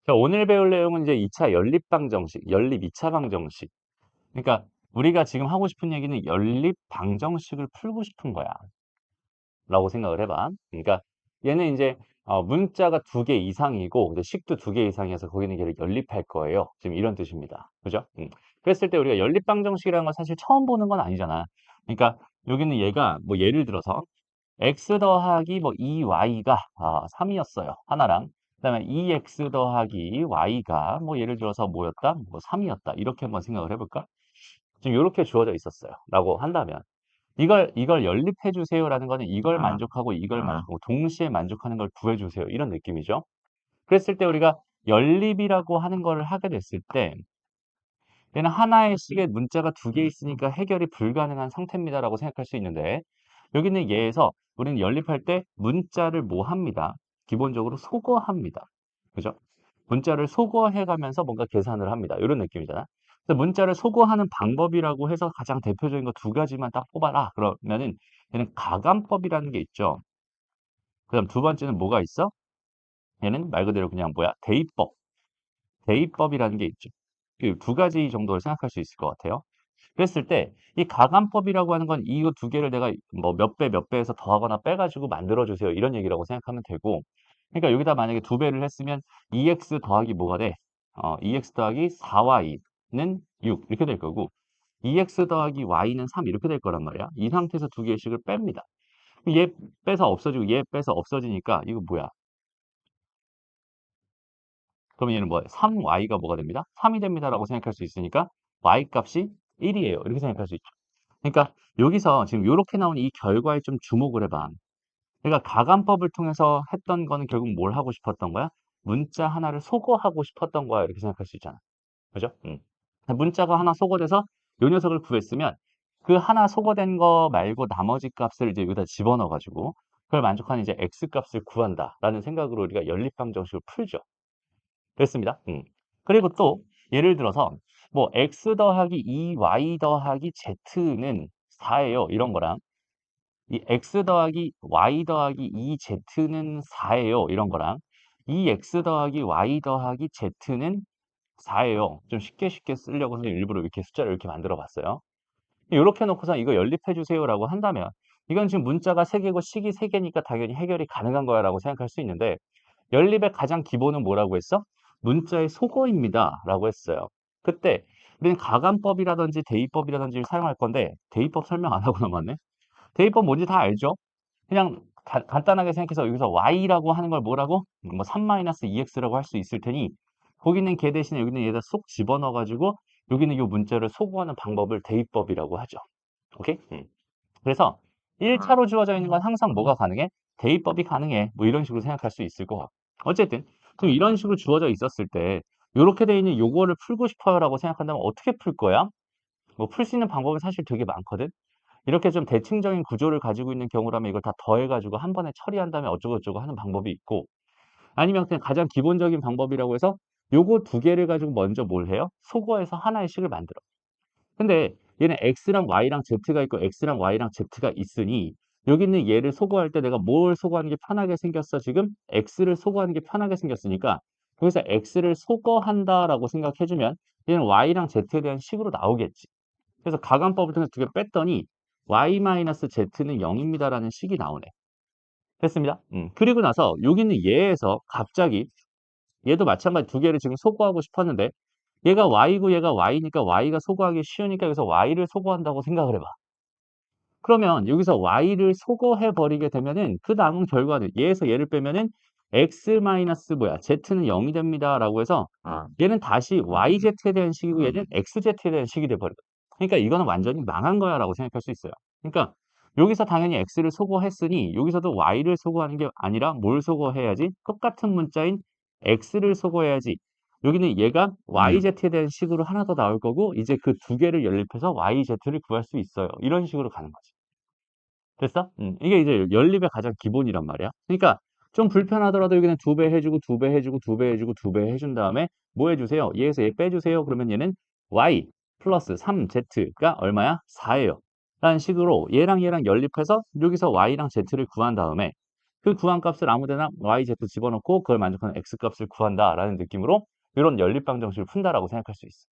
자, 오늘 배울 내용은 이제 2차 연립방정식, 연립 2차 방정식. 그러니까 우리가 지금 하고 싶은 얘기는 연립 방정식을 풀고 싶은 거야. 라고 생각을 해봐. 그러니까 얘는 이제 문자가 2개 이상이고 이제 식도 2개 이상이어서 거기는 걔를 연립할 거예요. 지금 이런 뜻입니다. 그죠? 그랬을 때 우리가 연립 방정식이라는 건 사실 처음 보는 건 아니잖아. 그러니까 여기는 얘가 뭐 예를 들어서 x 더하기 뭐 2y가 3이었어요. 하나랑. 그다음에 2x 더하기 y가 뭐 예를 들어서 뭐였다? 뭐 3이었다. 이렇게 한번 생각을 해볼까? 지금 이렇게 주어져 있었어요. 라고 한다면 이걸 연립해 주세요라는 거는 이걸 만족하고 이걸 만족하고 동시에 만족하는 걸 구해 주세요. 이런 느낌이죠. 그랬을 때 우리가 연립이라고 하는 거를 하게 됐을 때 얘는 하나의 식에 문자가 2개 있으니까 해결이 불가능한 상태입니다라고 생각할 수 있는데 여기는 얘에서 우리는 연립할 때 문자를 뭐 합니다. 기본적으로 소거합니다. 그죠? 문자를 소거해 가면서 뭔가 계산을 합니다. 이런 느낌이잖아. 그래서 문자를 소거하는 방법이라고 해서 가장 대표적인 거 2가지만 딱 뽑아라. 그러면은 얘는 가감법이라는 게 있죠. 그다음 두 번째는 뭐가 있어? 얘는 말 그대로 그냥 뭐야? 대입법. 대입법이라는 게 있죠. 그 2가지 정도를 생각할 수 있을 것 같아요. 그랬을 때 이 가감법이라고 하는 건 이거 2개를 내가 뭐 몇 배 몇 배에서 더하거나 빼가지고 만들어 주세요. 이런 얘기라고 생각하면 되고 그러니까 여기다 만약에 2배를 했으면 2x 더하기 뭐가 돼? 2x 더하기 4y는 6 이렇게 될 거고 2x 더하기 y는 3 이렇게 될 거란 말이야. 이 상태에서 2개씩을 뺍니다. 얘 빼서 없어지고 얘 빼서 없어지니까 이거 뭐야? 그러면 얘는 뭐야? 3y가 뭐가 됩니다? 3이 됩니다라고 생각할 수 있으니까 y 값이 1이에요. 이렇게 생각할 수 있죠. 그러니까 여기서 지금 요렇게 나온 이 결과에 좀 주목을 해봐. 그러니까 가감법을 통해서 했던 거는 결국 뭘 하고 싶었던 거야? 문자 하나를 소거하고 싶었던 거야. 이렇게 생각할 수 있잖아. 그죠? 문자가 하나 소거돼서 요 녀석을 구했으면 그 하나 소거된 거 말고 나머지 값을 이제 여기다 집어넣어 가지고 그걸 만족하는 이제 x 값을 구한다라는 생각으로 우리가 연립방정식을 풀죠. 됐습니다. 그리고 또 예를 들어서 뭐 x 더하기 2y 더하기 z는 4예요. 이런 거랑 이 x 더하기 y 더하기 2z는 4예요. 이런 거랑 이 x 더하기 y 더하기 z는 4예요. 좀 쉽게 쓰려고 해서 일부러 이렇게 숫자를 이렇게 만들어 봤어요. 이렇게 놓고서 이거 연립해 주세요라고 한다면 이건 지금 문자가 3개고 식이 3개니까 당연히 해결이 가능한 거야라고 생각할 수 있는데 연립의 가장 기본은 뭐라고 했어? 문자의 소거입니다라고 했어요. 그때 우리는 가감법이라든지 대입법이라든지를 사용할 건데 대입법 설명 안 하고 넘어갔네. 대입법 뭔지 다 알죠? 그냥 간단하게 생각해서 여기서 y라고 하는 걸 뭐라고? 뭐 3-2x라고 할 수 있을 테니 거기 있는 걔 대신에 여기는 얘다 쏙 집어넣어 가지고 여기는 이 문자를 소거하는 방법을 대입법이라고 하죠. 오케이? 그래서 1차로 주어져 있는 건 항상 뭐가 가능해? 대입법이 가능해. 뭐 이런 식으로 생각할 수 있을 것 같고. 어쨌든 그럼 이런 식으로 주어져 있었을 때 요렇게 돼 있는 요거를 풀고 싶어요라고 생각한다면 어떻게 풀 거야? 뭐 풀 수 있는 방법은 사실 되게 많거든. 이렇게 좀 대칭적인 구조를 가지고 있는 경우라면 이걸 다 더해 가지고 한 번에 처리한 다음에 어쩌고저쩌고 하는 방법이 있고 아니면 그냥 가장 기본적인 방법이라고 해서 요거 2개를 가지고 먼저 뭘 해요? 소거해서 하나의 식을 만들어. 근데 얘는 x랑 y랑 z가 있고 x랑 y랑 z가 있으니 여기 있는 얘를 소거할 때 내가 뭘 소거하는 게 편하게 생겼어? 지금 x를 소거하는 게 편하게 생겼으니까 여기서 x를 소거한다라고 생각해 주면 얘는 y랑 z에 대한 식으로 나오겠지. 그래서 가감법을 통해서 2개 뺐더니 y-z는 0입니다라는 식이 나오네. 됐습니다. 그리고 나서 여기 있는 얘에서 갑자기 얘도 마찬가지 2개를 지금 소거하고 싶었는데 얘가 y고 얘가 y니까 y가 소거하기 쉬우니까 여기서 y를 소거한다고 생각을 해봐. 그러면 여기서 y를 소거해 버리게 되면은 그 남은 결과는 얘에서 얘를 빼면은 x 마이너스 뭐야 z는 0이 됩니다라고 해서 얘는 다시 yz에 대한 식이고 얘는 xz에 대한 식이 돼 버려. 그러니까 이거는 완전히 망한 거야라고 생각할 수 있어요. 그러니까 여기서 당연히 x를 소거했으니 여기서도 y를 소거하는 게 아니라 뭘 소거해야지? 똑같은 문자인 x를 소거해야지. 여기는 얘가 yz에 대한 식으로 하나 더 나올 거고 이제 그 2개를 연립해서 yz를 구할 수 있어요. 이런 식으로 가는 거지. 됐어? 이게 이제 연립의 가장 기본이란 말이야. 그러니까 좀 불편하더라도 여기는 2배 해주고 2배 해주고 2배 해주고 2배 해준 다음에 뭐 해주세요? 얘에서 얘 빼주세요. 그러면 얘는 y 플러스 3z가 얼마야? 4예요. 라는 식으로 얘랑 얘랑 연립해서 여기서 y랑 z를 구한 다음에 그 구한 값을 아무데나 yz 집어넣고 그걸 만족하는 x 값을 구한다라는 느낌으로 이런 연립방정식을 푼다라고 생각할 수 있어.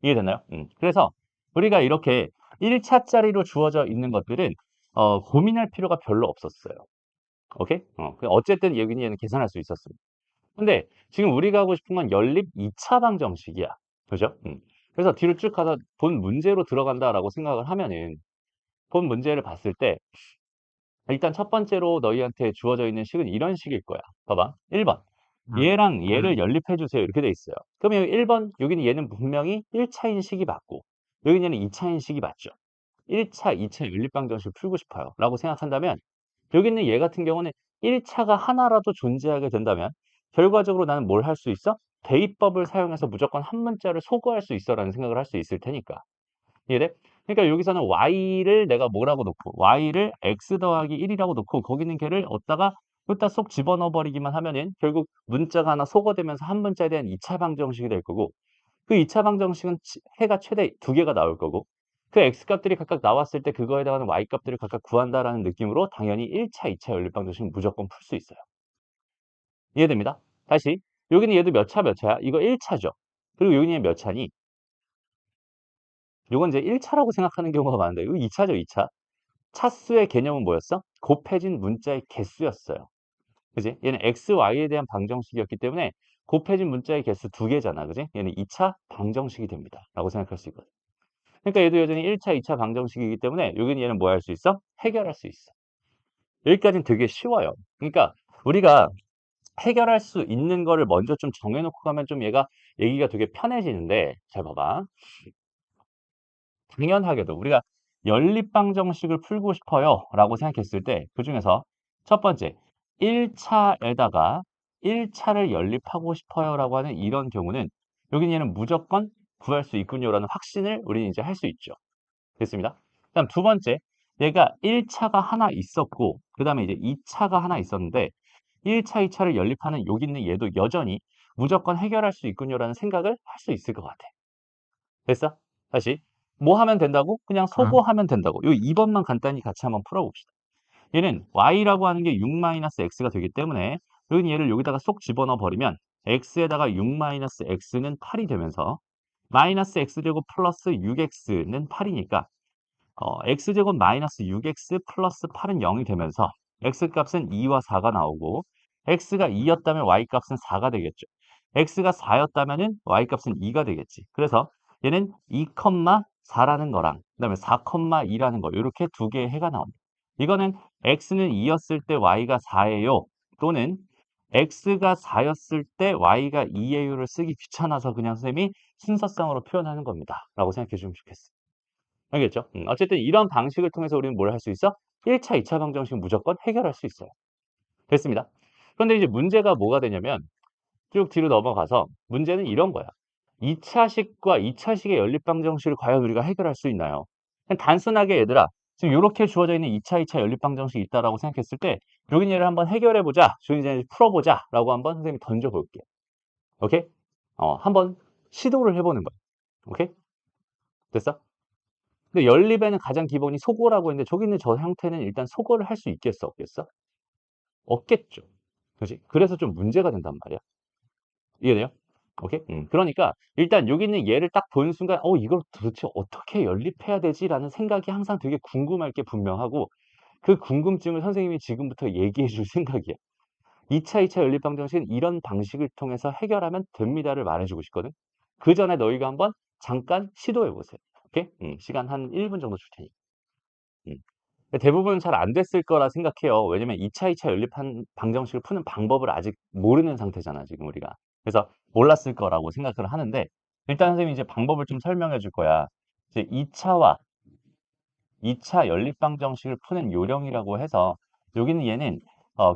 이해됐나요? 그래서 우리가 이렇게 1차짜리로 주어져 있는 것들은 고민할 필요가 별로 없었어요. 오케이? 어쨌든 여기는 얘는 계산할 수 있었습니다. 근데 지금 우리가 하고 싶은 건 연립 2차 방정식이야. 그죠? 그래서 뒤로 쭉 가서 본 문제로 들어간다라고 생각을 하면은 본 문제를 봤을 때 일단 첫 번째로 너희한테 주어져 있는 식은 이런 식일 거야. 봐봐. 1번. 얘랑 얘를 연립해 주세요. 이렇게 돼 있어요. 그러면 여기 1번, 여기는 얘는 분명히 1차인 식이 맞고 여기는 얘는 2차인 식이 맞죠. 1차, 2차 연립방정식을 풀고 싶어요. 라고 생각한다면 여기 있는 얘 같은 경우는 1차가 하나라도 존재하게 된다면 결과적으로 나는 뭘 할 수 있어? 대입법을 사용해서 무조건 한 문자를 소거할 수 있어 라는 생각을 할 수 있을 테니까. 이해돼? 그러니까 여기서는 y를 내가 뭐라고 놓고 y를 x 더하기 1이라고 놓고 거기 있는 걔를 어디다가 여기다 쏙 집어넣어 버리기만 하면은 결국 문자가 하나 소거되면서 한 문자에 대한 2차 방정식이 될 거고 그 2차 방정식은 해가 최대 2개가 나올 거고 그 x 값들이 각각 나왔을 때 그거에 해당하는 y 값들을 각각 구한다라는 느낌으로 당연히 1차, 2차 연립 방정식은 무조건 풀 수 있어요. 이해됩니다? 다시 여기는 얘도 몇 차 몇 차야? 이거 1차죠. 그리고 여기는 몇 차니? 이건 이제 1차라고 생각하는 경우가 많은데 이거 2차죠, 2차. 차수의 개념은 뭐였어? 곱해진 문자의 개수였어요. 그지? 얘는 x, y에 대한 방정식이었기 때문에 곱해진 문자의 개수 2개잖아. 그지? 얘는 2차 방정식이 됩니다. 라고 생각할 수 있거든. 그러니까 얘도 여전히 1차, 2차 방정식이기 때문에 여기는 얘는 뭐 할 수 있어? 해결할 수 있어. 여기까지는 되게 쉬워요. 그러니까 우리가 해결할 수 있는 거를 먼저 좀 정해놓고 가면 좀 얘가 얘기가 되게 편해지는데 잘 봐봐. 당연하게도 우리가 연립방정식을 풀고 싶어요 라고 생각했을 때 그중에서 첫 번째 1차에다가 1차를 연립하고 싶어요 라고 하는 이런 경우는 여기는 얘는 무조건 구할 수 있군요 라는 확신을 우리는 이제 할 수 있죠. 됐습니다. 그다음 두 번째 얘가 1차가 하나 있었고 그 다음에 이제 2차가 하나 있었는데 1차, 2차를 연립하는 여기 있는 얘도 여전히 무조건 해결할 수 있군요 라는 생각을 할 수 있을 것 같아. 됐어? 다시. 뭐 하면 된다고? 그냥 소거하면 된다고. 요 2번만 간단히 같이 한번 풀어봅시다. 얘는 y라고 하는 게 6-x가 되기 때문에 여기 얘를 여기다가 쏙 집어넣어 버리면 x에다가 6-x는 8이 되면서 마이너스 x제곱 플러스 6x는 8이니까 x제곱 마이너스 6x 플러스 8은 0이 되면서 x값은 2와 4가 나오고 x가 2였다면 y값은 4가 되겠죠. x가 4였다면 y값은 2가 되겠지. 그래서 얘는 2,4라는 거랑 그다음에 4,2라는 거 이렇게 두 개의 해가 나옵니다. 이거는 x는 2였을 때 y가 4예요. 또는 x가 4였을 때 y가 2예요를 쓰기 귀찮아서 그냥 선생님이 순서상으로 표현하는 겁니다. 라고 생각해 주면 좋겠어요. 알겠죠? 어쨌든 이런 방식을 통해서 우리는 뭘 할 수 있어? 1차, 2차 방정식 무조건 해결할 수 있어요. 됐습니다. 그런데 이제 문제가 뭐가 되냐면 쭉 뒤로 넘어가서 문제는 이런 거야. 2차식과 2차식의 연립방정식을 과연 우리가 해결할 수 있나요? 그냥 단순하게 얘들아 지금 이렇게 주어져 있는 2차, 2차 연립방정식이 있다라고 생각했을 때 여기 얘를 한번 해결해보자. 여기 이제 풀어보자. 라고 한번 선생님이 던져볼게요. 오케이? 한번 시도를 해보는 거야. 오케이? 됐어? 근데 연립에는 가장 기본이 소거라고 했는데 저기 있는 저 형태는 일단 소거를 할 수 있겠어, 없겠어? 없겠죠. 그지? 그래서 좀 문제가 된단 말이야. 이해돼요? 오케이? 그러니까 일단 여기 있는 얘를 딱 보는 순간 이걸 도대체 어떻게 연립해야 되지라는 생각이 항상 되게 궁금할 게 분명하고 그 궁금증을 선생님이 지금부터 얘기해 줄 생각이야. 2차, 2차 연립 방정식은 이런 방식을 통해서 해결하면 됩니다를 말해주고 싶거든. 그 전에 너희가 한번 잠깐 시도해 보세요. 오케이? 시간 한 1분 정도 줄 테니까. 음. 대부분 잘 안 됐을 거라 생각해요. 왜냐면 2차, 2차 연립한 방정식을 푸는 방법을 아직 모르는 상태잖아, 지금 우리가. 그래서 몰랐을 거라고 생각을 하는데 일단 선생님이 이제 방법을 좀 설명해 줄 거야. 이제 2차와 2차 연립 방정식을 푸는 요령이라고 해서 여기는 얘는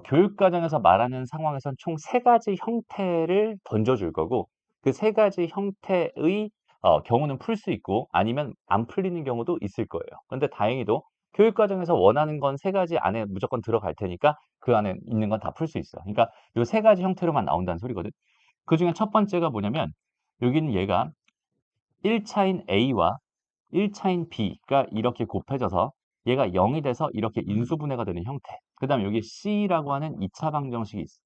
교육 과정에서 말하는 상황에선 총 세 가지 형태를 던져 줄 거고 그 세 가지 형태의 경우는 풀 수 있고 아니면 안 풀리는 경우도 있을 거예요. 근데 다행히도 교육 과정에서 원하는 건 세 가지 안에 무조건 들어갈 테니까 그 안에 있는 건 다 풀 수 있어. 그러니까 요 세 가지 형태로만 나온다는 소리거든. 그중에 첫 번째가 뭐냐면 여기는 얘가 1차인 A와 1차인 B가 이렇게 곱해져서 얘가 0이 돼서 이렇게 인수분해가 되는 형태. 그 다음에 여기 C라고 하는 2차 방정식이 있어.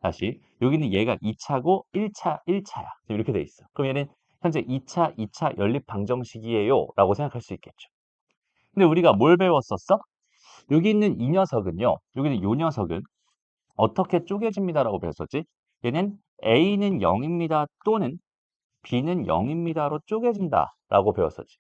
다시 여기는 얘가 2차고 1차야. 이렇게 돼 있어. 그럼 얘는 현재 2차 연립 방정식이에요 라고 생각할 수 있겠죠. 근데 우리가 뭘 배웠었어? 여기 있는 이 녀석은요. 여기는 요 녀석은 어떻게 쪼개집니다라고 배웠었지? 얘는 A는 0입니다 또는 B는 0입니다로 쪼개진다라고 배웠었지.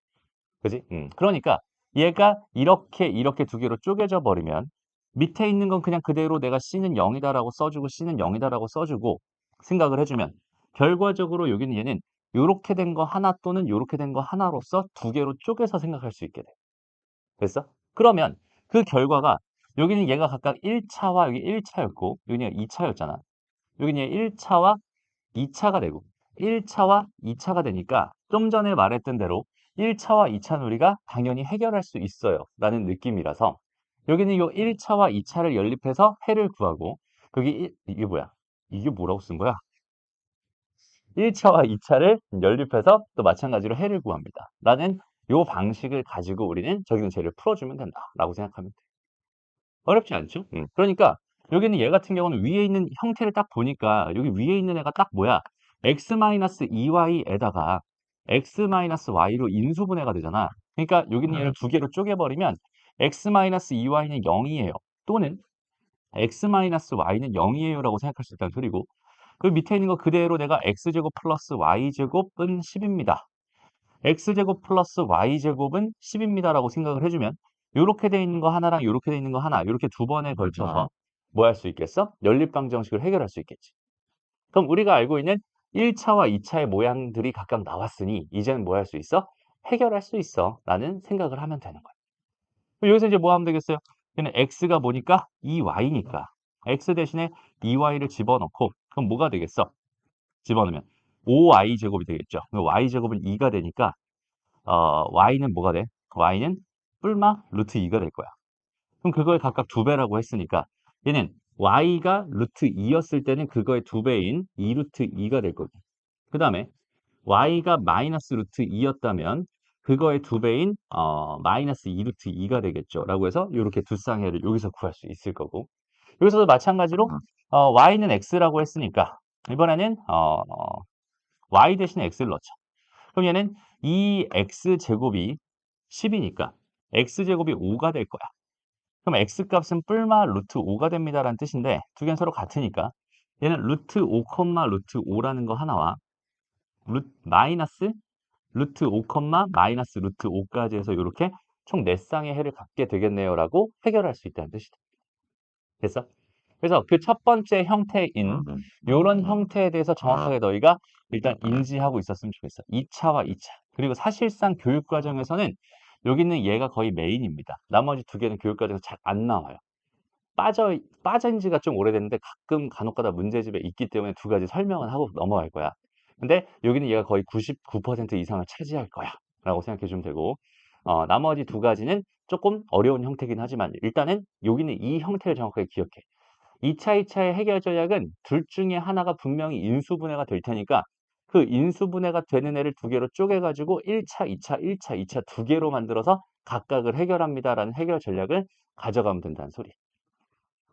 그지? 그러니까 얘가 이렇게 두 개로 쪼개져 버리면 밑에 있는 건 그냥 그대로 내가 C는 0이다라고 써주고 C는 0이다라고 써주고 생각을 해주면 결과적으로 여기는 얘는 요렇게 된 거 하나 또는 요렇게 된 거 하나로서 두 개로 쪼개서 생각할 수 있게 돼. 됐어? 그러면 그 결과가 여기는 얘가 각각 1차와 여기 1차였고 여기는 2차였잖아. 여기는 1차와 2차가 되고 1차와 2차가 되니까 좀 전에 말했던 대로 1차와 2차는 우리가 당연히 해결할 수 있어요 라는 느낌이라서 여기는 이 1차와 2차를 연립해서 해를 구하고 여기 이게 뭐야? 이게 뭐라고 쓴 거야? 1차와 2차를 연립해서 또 마찬가지로 해를 구합니다 라는 요 방식을 가지고 우리는 저기 있는 쟤를 풀어주면 된다 라고 생각하면 돼. 어렵지 않죠? 그러니까 여기는 얘 같은 경우는 위에 있는 형태를 딱 보니까 여기 위에 있는 애가 딱 뭐야? x-2y에다가 x-y로 인수분해가 되잖아. 그러니까 여기는 얘를 두 개로 쪼개버리면 x-2y는 0이에요. 또는 x-y는 0이에요 라고 생각할 수 있다는 소리고 그 밑에 있는 거 그대로 내가 x제곱 플러스 y제곱은 10입니다. x제곱 플러스 y제곱은 10입니다라고 생각을 해주면 요렇게 돼 있는 거 하나랑 요렇게 돼 있는 거 하나 요렇게 두 번에 걸쳐서 뭐 할 수 있겠어? 연립방정식을 해결할 수 있겠지. 그럼 우리가 알고 있는 1차와 2차의 모양들이 각각 나왔으니 이제는 뭐 할 수 있어? 해결할 수 있어 라는 생각을 하면 되는 거야. 그럼 여기서 이제 뭐 하면 되겠어요? 얘는 x가 뭐니까? 2y니까 x 대신에 2y를 집어넣고 그럼 뭐가 되겠어? 집어넣으면 5y제곱이 되겠죠. y제곱은 2가 되니까 y는 뭐가 돼? y는 뿔마 루트 2가 될 거야. 그럼 그거에 각각 두 배라고 했으니까 얘는 y가 루트 2였을 때는 그거의 두 배인 2 루트 2가 될 거고 그 다음에 y가 마이너스 루트 2였다면 그거의 두 배인 마이너스 2 루트 2가 되겠죠. 라고 해서 이렇게 두 쌍해를 여기서 구할 수 있을 거고 여기서도 마찬가지로 y는 x라고 했으니까 이번에는 y 대신에 x를 넣자. 그럼 얘는 이 x제곱이 10이니까 x제곱이 5가 될 거야. 그럼 x값은 뿔마 루트 5가 됩니다라는 뜻인데 두 개는 서로 같으니까 얘는 루트 5, 루트 5라는 거 하나와 마이너스 루트 5, 마이너스 루트 5까지 해서 이렇게 총 4쌍의 해를 갖게 되겠네요라고 해결할 수 있다는 뜻이다. 됐어? 그래서 그 첫 번째 형태인 이런 형태에 대해서 정확하게 너희가 일단 인지하고 있었으면 좋겠어. 2차와 2차. 그리고 사실상 교육 과정에서는 여기 있는 얘가 거의 메인입니다. 나머지 두 개는 교육 과정에서 잘 안 나와요. 빠진 지가 좀 오래됐는데 가끔 간혹가다 문제집에 있기 때문에 두 가지 설명은 하고 넘어갈 거야. 근데 여기는 얘가 거의 99% 이상을 차지할 거야. 라고 생각해 주면 되고 나머지 두 가지는 조금 어려운 형태긴 하지만 일단은 여기는 이 형태를 정확하게 기억해. 2차, 2차의 해결 전략은 둘 중에 하나가 분명히 인수분해가 될 테니까 그 인수분해가 되는 애를 두 개로 쪼개가지고 1차, 2차, 1차, 2차 두 개로 만들어서 각각을 해결합니다라는 해결 전략을 가져가면 된다는 소리.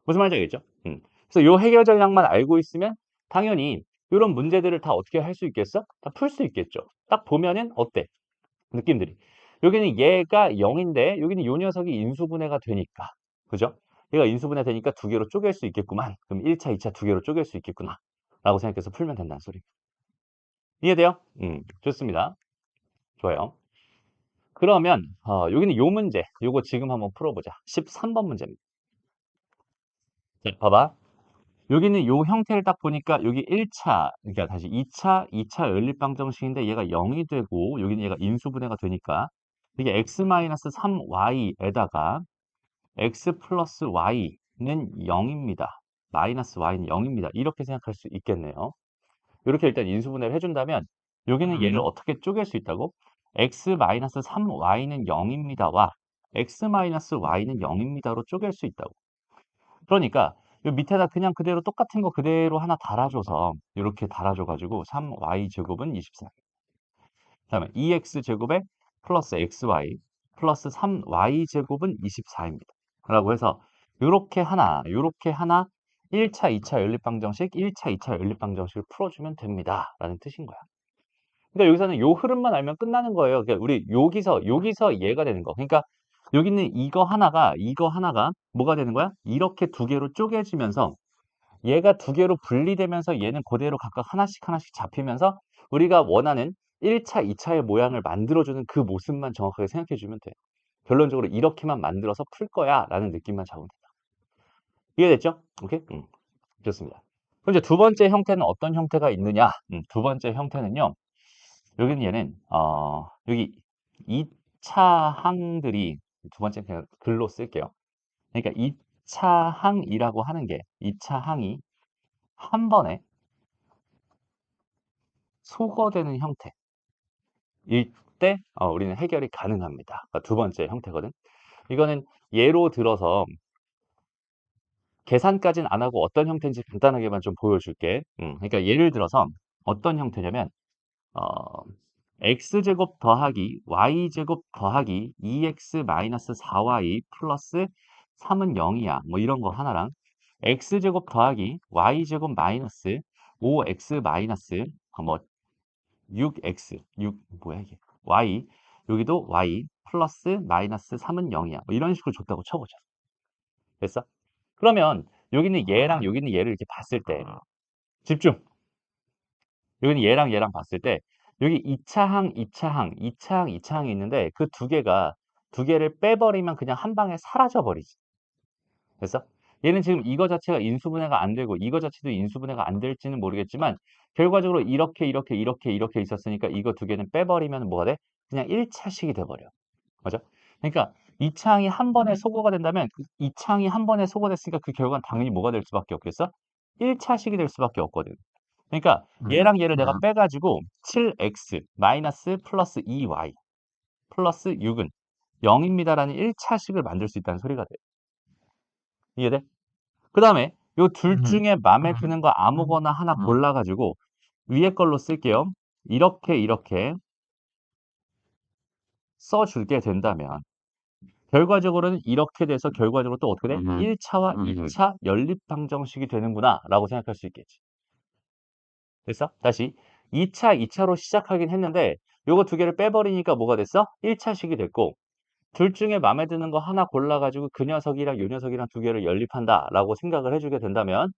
무슨 말인지 알겠죠? 그래서 요 해결 전략만 알고 있으면 당연히 이런 문제들을 다 어떻게 할 수 있겠어? 다 풀 수 있겠죠. 딱 보면은 어때? 느낌들이. 여기는 얘가 0인데 여기는 요 녀석이 인수분해가 되니까. 그죠? 얘가 인수분해 되니까 두 개로 쪼갤 수 있겠구만. 그럼 1차, 2차 두 개로 쪼갤 수 있겠구나. 라고 생각해서 풀면 된다는 소리. 이해돼요? 좋습니다. 좋아요. 그러면 여기는 요 문제. 요거 지금 한번 풀어보자. 13번 문제입니다. 자, 봐봐. 여기는 요 형태를 딱 보니까 여기 1차, 그러니까 다시 2차 연립방정식인데 얘가 0이 되고 여기는 얘가 인수분해가 되니까 이게 x-3y에다가 x 플러스 y는 0입니다. 마이너스 y는 0입니다. 이렇게 생각할 수 있겠네요. 이렇게 일단 인수분해를 해준다면 여기는 얘를 어떻게 쪼갤 수 있다고? x-3y는 0입니다와 x-y는 0입니다로 쪼갤 수 있다고. 그러니까 요 밑에다 그냥 그대로 똑같은 거 그대로 하나 달아줘서 이렇게 달아줘가지고 3y제곱은 24. 그다음에 2x제곱에 플러스 xy 플러스 3y제곱은 24입니다. 라고 해서 요렇게 하나, 요렇게 하나 1차, 2차 연립방정식, 1차, 2차 연립방정식을 풀어주면 됩니다. 라는 뜻인 거야. 그러니까 여기서는 요 흐름만 알면 끝나는 거예요. 그러니까 우리 여기서 얘가 되는 거. 그러니까 여기 있는 이거 하나가 뭐가 되는 거야? 이렇게 두 개로 쪼개지면서 얘가 두 개로 분리되면서 얘는 그대로 각각 하나씩 하나씩 잡히면서 우리가 원하는 1차, 2차의 모양을 만들어주는 그 모습만 정확하게 생각해 주면 돼. 결론적으로 이렇게만 만들어서 풀 거야 라는 느낌만 잡으면 된다. 이해됐죠? 오케이? 좋습니다. 그럼 이제 두 번째 형태는 어떤 형태가 있느냐? 두 번째 형태는요. 여기는 얘는 여기 2차 항들이 두 번째 그냥 글로 쓸게요. 그러니까 2차 항이라고 하는 게 2차 항이 한 번에 소거되는 형태일 때 우리는 해결이 가능합니다. 그러니까 두 번째 형태거든. 이거는 예로 들어서 계산까지는 안 하고 어떤 형태인지 간단하게만 좀 보여줄게. 그러니까 예를 들어서 어떤 형태냐면 어, x제곱 더하기 y제곱 더하기 2x-4y 플러스 3은 0이야. 뭐 이런 거 하나랑 x제곱 더하기 y제곱 마이너스 5x 마이너스 뭐 6x 6 뭐야 이게 y 여기도 y 플러스 마이너스 3은 0이야. 뭐 이런 식으로 줬다고 쳐보자. 됐어? 그러면 여기는 얘랑 여기는 얘를 이렇게 봤을 때 집중. 여기는 얘랑 봤을 때 여기 2차 항, 2차 항, 2차 항, 2차 항이 있는데 그 두 개를 빼버리면 그냥 한 방에 사라져 버리지. 됐어? 얘는 지금 이거 자체가 인수분해가 안 되고 이거 자체도 인수분해가 안 될지는 모르겠지만 결과적으로 이렇게 있었으니까 이거 두 개는 빼버리면 뭐가 돼? 그냥 1차식이 돼버려. 맞아? 그러니까 2차 항이 한 번에 소거가 된다면 2차 항이 한 번에 소거됐으니까 그 결과는 당연히 뭐가 될 수밖에 없겠어? 1차식이 될 수밖에 없거든. 그러니까 얘랑 얘를 내가 빼가지고 7x 마이너스 플러스 2y 플러스 6은 0입니다라는 1차식을 만들 수 있다는 소리가 돼. 이해돼? 그 다음에 요 둘 중에 마음에 드는 거 아무거나 하나 골라가지고 위에 걸로 쓸게요. 이렇게 써줄게 된다면 결과적으로는 이렇게 돼서 결과적으로 또 어떻게 돼? 1차와 2차 연립방정식이 되는구나 라고 생각할 수 있겠지. 됐어? 다시 2차로 시작하긴 했는데 요거 두 개를 빼버리니까 뭐가 됐어? 1차식이 됐고 둘 중에 마음에 드는 거 하나 골라가지고 그 녀석이랑 요 녀석이랑 두 개를 연립한다 라고 생각을 해주게 된다면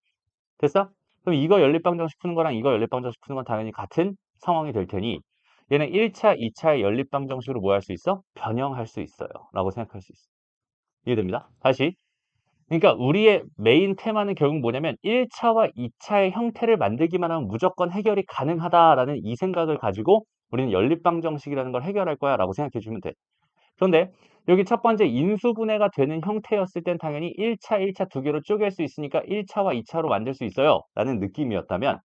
됐어? 그럼 이거 연립방정식 푸는 거랑 이거 연립방정식 푸는 건 당연히 같은 상황이 될 테니 얘는 1차, 2차의 연립방정식으로 뭐 할 수 있어? 변형할 수 있어요 라고 생각할 수 있어. 이해됩니다? 다시 그러니까 우리의 메인 테마는 결국 뭐냐면 1차와 2차의 형태를 만들기만 하면 무조건 해결이 가능하다라는 이 생각을 가지고 우리는 연립방정식이라는 걸 해결할 거야 라고 생각해 주면 돼. 그런데 여기 첫 번째 인수분해가 되는 형태였을 땐 당연히 1차 두 개로 쪼갤 수 있으니까 1차와 2차로 만들 수 있어요 라는 느낌이었다면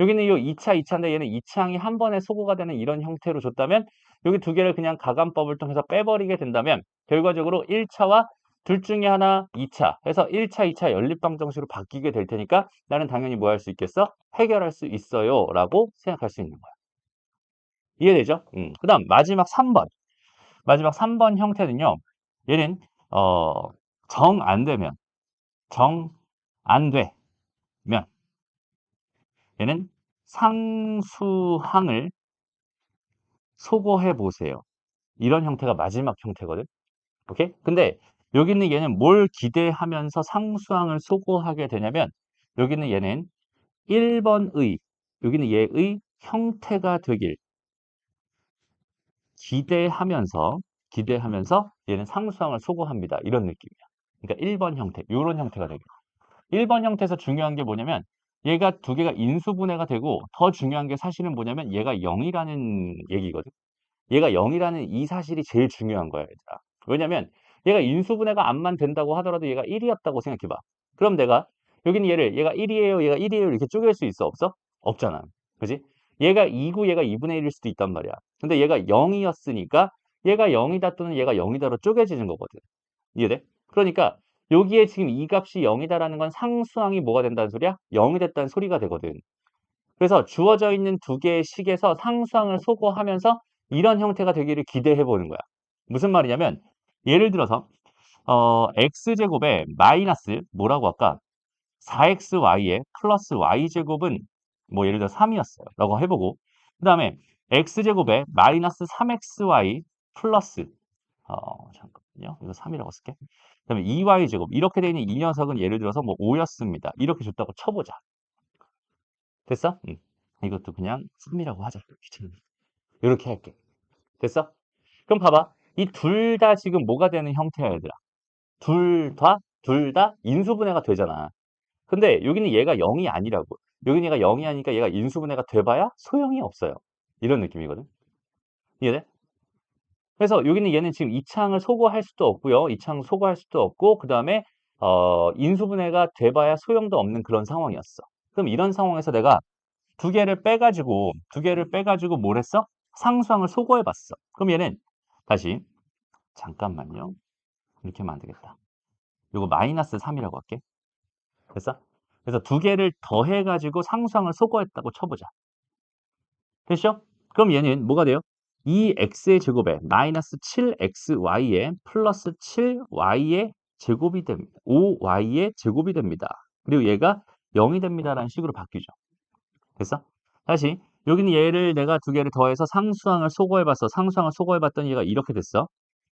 여기는 이 2차인데 얘는 2차항이 한 번에 소거가 되는 이런 형태로 줬다면 여기 두 개를 그냥 가감법을 통해서 빼버리게 된다면 결과적으로 1차와 둘 중에 하나 2차 해서 1차, 2차 연립방정식으로 바뀌게 될 테니까 나는 당연히 뭐 할 수 있겠어? 해결할 수 있어요 라고 생각할 수 있는 거야. 이해되죠? 그 다음 마지막 3번 형태는요. 얘는 정 안 되면 얘는 상수항을 소거해 보세요. 이런 형태가 마지막 형태거든. 오케이? 근데 여기는 얘는 뭘 기대하면서 상수항을 소거하게 되냐면 여기는 얘는 1번의 여기는 얘의 형태가 되길 기대하면서 얘는 상수항을 소거합니다. 이런 느낌이야. 그러니까 1번 형태, 이런 형태가 되길. 1번 형태에서 중요한 게 뭐냐면 얘가 두 개가 인수분해가 되고 더 중요한 게 사실은 뭐냐면 얘가 0이라는 얘기거든. 얘가 0이라는 이 사실이 제일 중요한 거야, 얘들아. 왜냐면 얘가 인수분해가 안만 된다고 하더라도 얘가 1이었다고 생각해봐. 그럼 내가 여기는 얘가 1이에요, 얘가 1이에요 이렇게 쪼갤 수 있어? 없어? 없잖아. 그지? 얘가 2고 얘가 2분의 1일 수도 있단 말이야. 근데 얘가 0이었으니까 얘가 0이다 또는 얘가 0이다로 쪼개지는 거거든. 이해돼? 그러니까 여기에 지금 이 값이 0이다라는 건 상수항이 뭐가 된다는 소리야? 0이 됐다는 소리가 되거든. 그래서 주어져 있는 두 개의 식에서 상수항을 소거하면서 이런 형태가 되기를 기대해 보는 거야. 무슨 말이냐면 예를 들어서 x제곱에 마이너스 뭐라고 할까? 4xy에 플러스 y제곱은 뭐 예를 들어 3이었어요. 라고 해보고 그 다음에 x제곱에 마이너스 3xy 플러스 잠깐만요. 이거 3이라고 쓸게. 그 다음에 2y제곱 이렇게 되어 있는 이 녀석은 예를 들어서 뭐 5였습니다. 이렇게 줬다고 쳐보자. 됐어? 이것도 그냥 3이라고 하자. 귀찮으니. 이렇게 할게. 됐어? 그럼 봐봐. 이 둘 다 지금 뭐가 되는 형태야, 얘들아? 둘 다 인수분해가 되잖아. 근데 여기는 얘가 0이 아니라고. 여기는 얘가 0이 아니니까 얘가 인수분해가 돼봐야 소용이 없어요. 이런 느낌이거든. 이해돼? 그래서 여기는 얘는 지금 이 창을 소거할 수도 없고요. 이 창 소거할 수도 없고 그 다음에 인수분해가 돼봐야 소용도 없는 그런 상황이었어. 그럼 이런 상황에서 내가 두 개를 빼가지고 뭘 했어? 상수항을 소거해봤어. 그럼 얘는 다시 잠깐만요. 이렇게 하면 안 되겠다. 요거 마이너스 3이라고 할게. 됐어? 그래서 두 개를 더해가지고 상수항을 소거했다고 쳐보자. 됐죠? 그럼 얘는 뭐가 돼요? 2x의 제곱에 마이너스 7xy에 플러스 7y의 제곱이 됩니다. 5y의 제곱이 됩니다. 그리고 얘가 0이 됩니다라는 식으로 바뀌죠. 됐어? 다시 여기는 얘를 내가 두 개를 더해서 상수항을 소거해봤어. 상수항을 소거해봤더니 얘가 이렇게 됐어.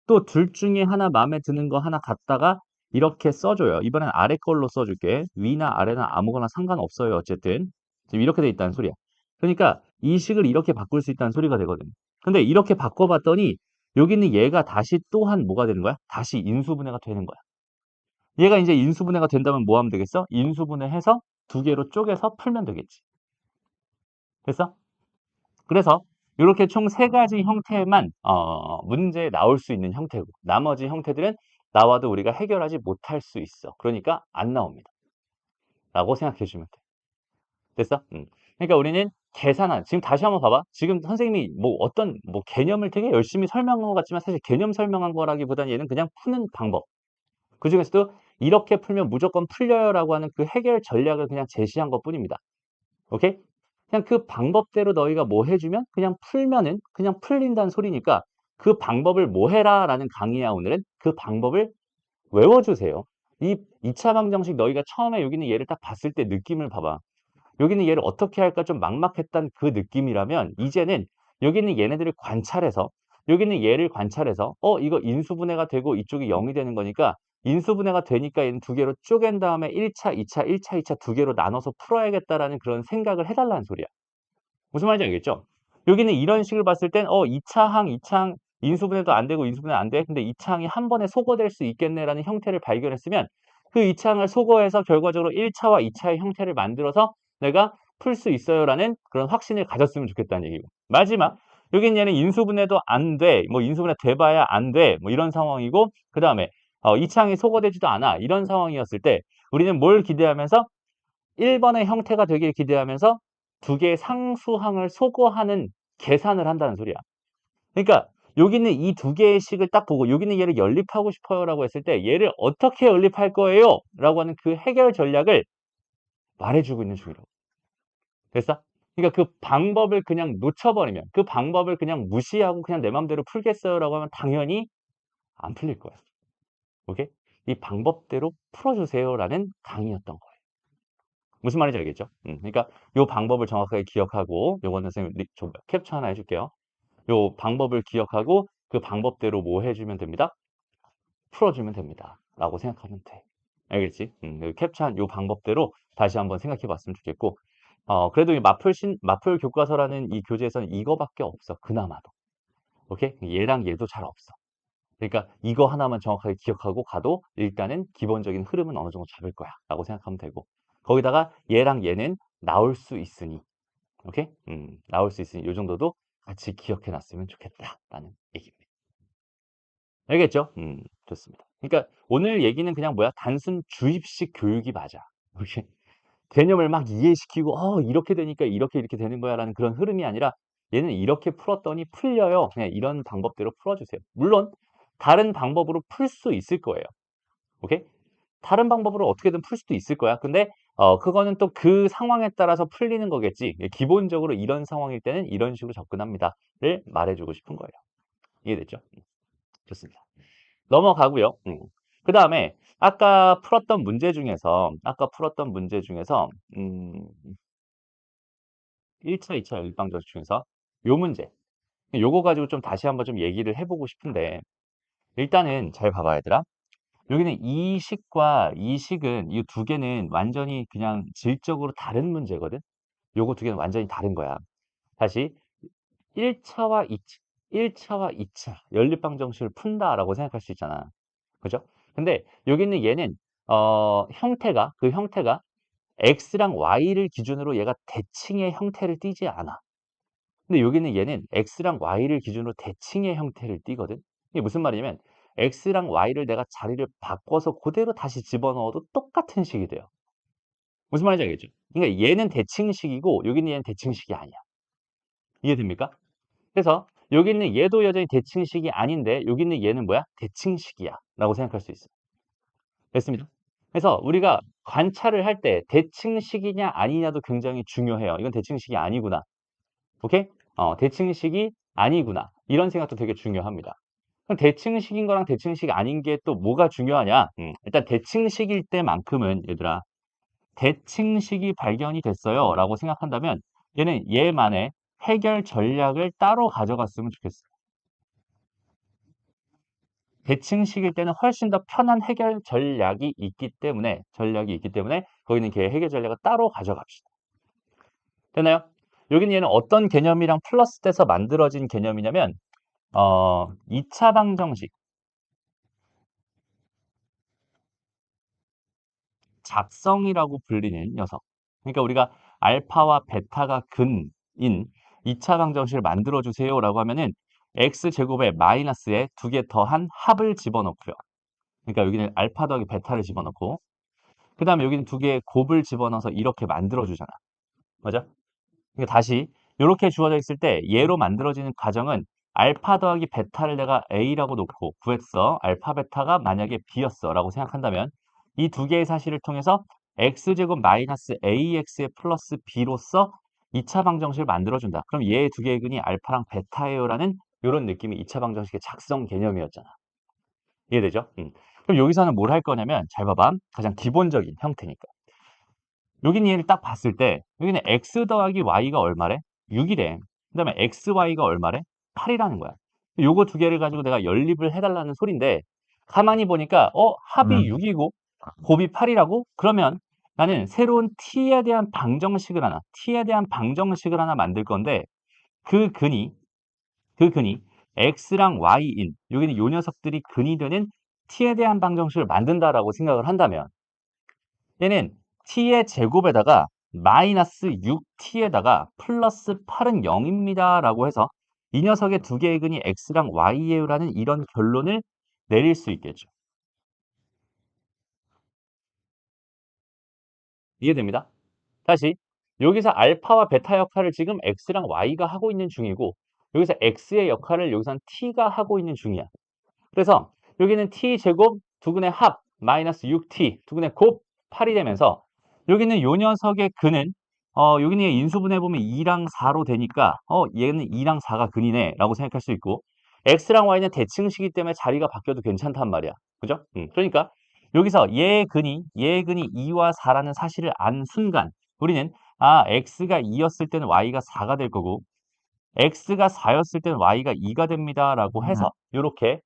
또 둘 중에 하나 마음에 드는 거 하나 갖다가 이렇게 써줘요. 이번엔 아래 걸로 써줄게. 위나 아래나 아무거나 상관없어요. 어쨌든 지금 이렇게 돼 있다는 소리야. 그러니까 이 식을 이렇게 바꿀 수 있다는 소리가 되거든. 근데 이렇게 바꿔봤더니 여기는 얘가 다시 또한 뭐가 되는 거야? 다시 인수분해가 되는 거야. 얘가 이제 인수분해가 된다면 뭐 하면 되겠어? 인수분해해서 두 개로 쪼개서 풀면 되겠지. 됐어? 그래서 이렇게 총 세 가지 형태만 문제에 나올 수 있는 형태고 나머지 형태들은 나와도 우리가 해결하지 못할 수 있어. 그러니까 안 나옵니다. 라고 생각해 주면 돼. 됐어? 그러니까 우리는 계산한 지금 다시 한번 봐봐. 지금 선생님이 뭐 어떤 뭐 개념을 되게 열심히 설명한 것 같지만 사실 개념 설명한 거라기보다는 얘는 그냥 푸는 방법. 그중에서도 이렇게 풀면 무조건 풀려요라고 하는 그 해결 전략을 그냥 제시한 것뿐입니다. 오케이? 그냥 그 방법대로 너희가 뭐 해주면 그냥 풀면은 그냥 풀린다는 소리니까 그 방법을 뭐 해라라는 강의야. 오늘은 그 방법을 외워주세요. 이 2차 방정식 너희가 처음에 여기는 얘를 딱 봤을 때 느낌을 봐봐. 여기는 얘를 어떻게 할까 좀 막막했던 그 느낌이라면 이제는 여기는 얘네들을 관찰해서 여기는 얘를 관찰해서 이거 인수분해가 되고 이쪽이 0이 되는 거니까 인수분해가 되니까 얘는 두 개로 쪼갠 다음에 1차, 2차, 1차, 2차 두 개로 나눠서 풀어야겠다라는 그런 생각을 해달라는 소리야. 무슨 말인지 알겠죠? 여기는 이런 식을 봤을 땐 2차 항, 2차 항 인수분해도 안 되고 인수분해 안 돼. 근데 2차 항이 한 번에 소거될 수 있겠네라는 형태를 발견했으면 그 2차 항을 소거해서 결과적으로 1차와 2차의 형태를 만들어서 내가 풀 수 있어요라는 그런 확신을 가졌으면 좋겠다는 얘기고. 마지막 여긴 얘는 인수분해도 안 돼. 뭐 인수분해 돼봐야 안 돼. 뭐 이런 상황이고 그 다음에 2차 항이 소거되지도 않아. 이런 상황이었을 때 우리는 뭘 기대하면서 1번의 형태가 되길 기대하면서 두 개의 상수항을 소거하는 계산을 한다는 소리야. 그러니까 여기는 이 두 개의 식을 딱 보고 여기는 얘를 연립하고 싶어요 라고 했을 때 얘를 어떻게 연립할 거예요? 라고 하는 그 해결 전략을 말해주고 있는 중이라고. 됐어? 그러니까 그 방법을 그냥 놓쳐버리면 그 방법을 그냥 무시하고 그냥 내 맘대로 풀겠어요 라고 하면 당연히 안 풀릴 거야. 오케이? 이 방법대로 풀어주세요 라는 강의였던 거예요. 무슨 말인지 알겠죠? 그러니까 요 방법을 정확하게 기억하고 요거는 선생님 좀 캡처 하나 해줄게요. 요 방법을 기억하고 그 방법대로 뭐 해주면 됩니다? 풀어주면 됩니다. 라고 생각하면 돼. 알겠지? 캡처한 요 방법대로 다시 한번 생각해 봤으면 좋겠고 그래도 이 마플 교과서라는 이 교재에서는 이거밖에 없어. 그나마도. 오케이? 얘랑 얘도 잘 없어. 그러니까 이거 하나만 정확하게 기억하고 가도 일단은 기본적인 흐름은 어느 정도 잡을 거야. 라고 생각하면 되고 거기다가 얘랑 얘는 나올 수 있으니 오케이? 나올 수 있으니 요 정도도 같이 기억해 놨으면 좋겠다라는 얘기입니다. 알겠죠? 좋습니다. 그러니까 오늘 얘기는 그냥 뭐야? 단순 주입식 교육이 맞아. 오케이? 개념을 막 이해시키고 이렇게 되니까 이렇게 되는 거야라는 그런 흐름이 아니라 얘는 이렇게 풀었더니 풀려요. 그냥 이런 방법대로 풀어주세요. 물론 다른 방법으로 풀 수 있을 거예요. 오케이? 다른 방법으로 어떻게든 풀 수도 있을 거야. 근데 그거는 또 그 상황에 따라서 풀리는 거겠지. 기본적으로 이런 상황일 때는 이런 식으로 접근합니다를 말해주고 싶은 거예요. 이해됐죠? 좋습니다. 넘어가고요. 그 다음에 아까 풀었던 문제 중에서 1차, 2차 일방정식 중에서 요 문제. 요거 가지고 좀 다시 한번 좀 얘기를 해보고 싶은데 일단은 잘 봐봐 얘들아. 여기는 이식과 이식은 이 두 개는 완전히 그냥 질적으로 다른 문제거든. 요거 두 개는 완전히 다른 거야. 다시 1차와 2차, 1차와 2차 연립방정식을 푼다라고 생각할 수 있잖아. 그죠? 근데 여기 있는 얘는 그 형태가 x랑 y를 기준으로 얘가 대칭의 형태를 띠지 않아. 근데 여기는 얘는 x랑 y를 기준으로 대칭의 형태를 띠거든. 이게 무슨 말이냐면 x랑 y를 내가 자리를 바꿔서 그대로 다시 집어넣어도 똑같은 식이 돼요. 무슨 말인지 알겠죠? 그러니까 얘는 대칭식이고 여기 있는 얘는 대칭식이 아니야. 이해됩니까? 그래서 여기 있는 얘도 여전히 대칭식이 아닌데 여기 있는 얘는 뭐야? 대칭식이야 라고 생각할 수 있어요. 됐습니다. 그래서 우리가 관찰을 할 때 대칭식이냐 아니냐도 굉장히 중요해요. 이건 대칭식이 아니구나. 오케이? 대칭식이 아니구나. 이런 생각도 되게 중요합니다. 그럼 대칭식인 거랑 대칭식 아닌 게 또 뭐가 중요하냐? 일단 대칭식일 때만큼은 얘들아 대칭식이 발견이 됐어요 라고 생각한다면 얘는 얘만의 해결 전략을 따로 가져갔으면 좋겠어요. 대칭식일 때는 훨씬 더 편한 해결 전략이 있기 때문에 거기는 걔 해결 전략을 따로 가져갑시다. 되나요? 여기는 얘는 어떤 개념이랑 플러스돼서 만들어진 개념이냐면 2차 방정식, 잡성이라고 불리는 녀석. 그러니까 우리가 알파와 베타가 근인 2차 방정식을 만들어주세요 라고 하면은 x제곱에 마이너스에 두 개 더한 합을 집어넣고요. 그러니까 여기는 알파 더하기 베타를 집어넣고 그 다음에 여기는 두 개의 곱을 집어넣어서 이렇게 만들어주잖아. 맞아? 그러니까 다시 이렇게 주어져 있을 때 얘로 만들어지는 과정은 알파 더하기 베타를 내가 a라고 놓고 구했어. 알파 베타가 만약에 b였어 라고 생각한다면 이 두 개의 사실을 통해서 x제곱 마이너스 ax의 플러스 b로서 2차 방정식을 만들어준다. 그럼 얘 두 개의 근이 알파랑 베타예요 라는 이런 느낌이 2차 방정식의 작성 개념이었잖아. 이해되죠? 그럼 여기서는 뭘 할 거냐면 잘 봐봐. 가장 기본적인 형태니까. 여기는 얘를 딱 봤을 때 여기는 x 더하기 y가 얼마래? 6이래. 그 다음에 xy가 얼마래? 8이라는 거야. 요거 두 개를 가지고 내가 연립을 해달라는 소린데 가만히 보니까 합이 6이고 곱이 8이라고? 그러면 나는 새로운 t에 대한 방정식을 하나 만들 건데 그 근이 x랑 y인 여기는 요 녀석들이 근이 되는 t에 대한 방정식을 만든다라고 생각을 한다면 얘는 t의 제곱에다가 마이너스 6t에다가 플러스 8은 0입니다 라고 해서 이 녀석의 두 개의 근이 x랑 y예요 라는 이런 결론을 내릴 수 있겠죠. 이해됩니다? 다시 여기서 알파와 베타 역할을 지금 x랑 y가 하고 있는 중이고 여기서 x의 역할을 여기선 t가 하고 있는 중이야. 그래서 여기는 t제곱 두근의 합 마이너스 6t 두근의 곱 8이 되면서 여기는 요 녀석의 근은 여기는 인수분해 보면 2랑 4로 되니까 얘는 2랑 4가 근이네 라고 생각할 수 있고 x랑 y는 대칭식이기 때문에 자리가 바뀌어도 괜찮단 말이야. 그죠? 그러니까 여기서 얘의 근이 2와 4라는 사실을 안 순간 우리는 x가 2였을 때는 y가 4가 될 거고 x가 4였을 때는 y가 2가 됩니다 라고 해서 이렇게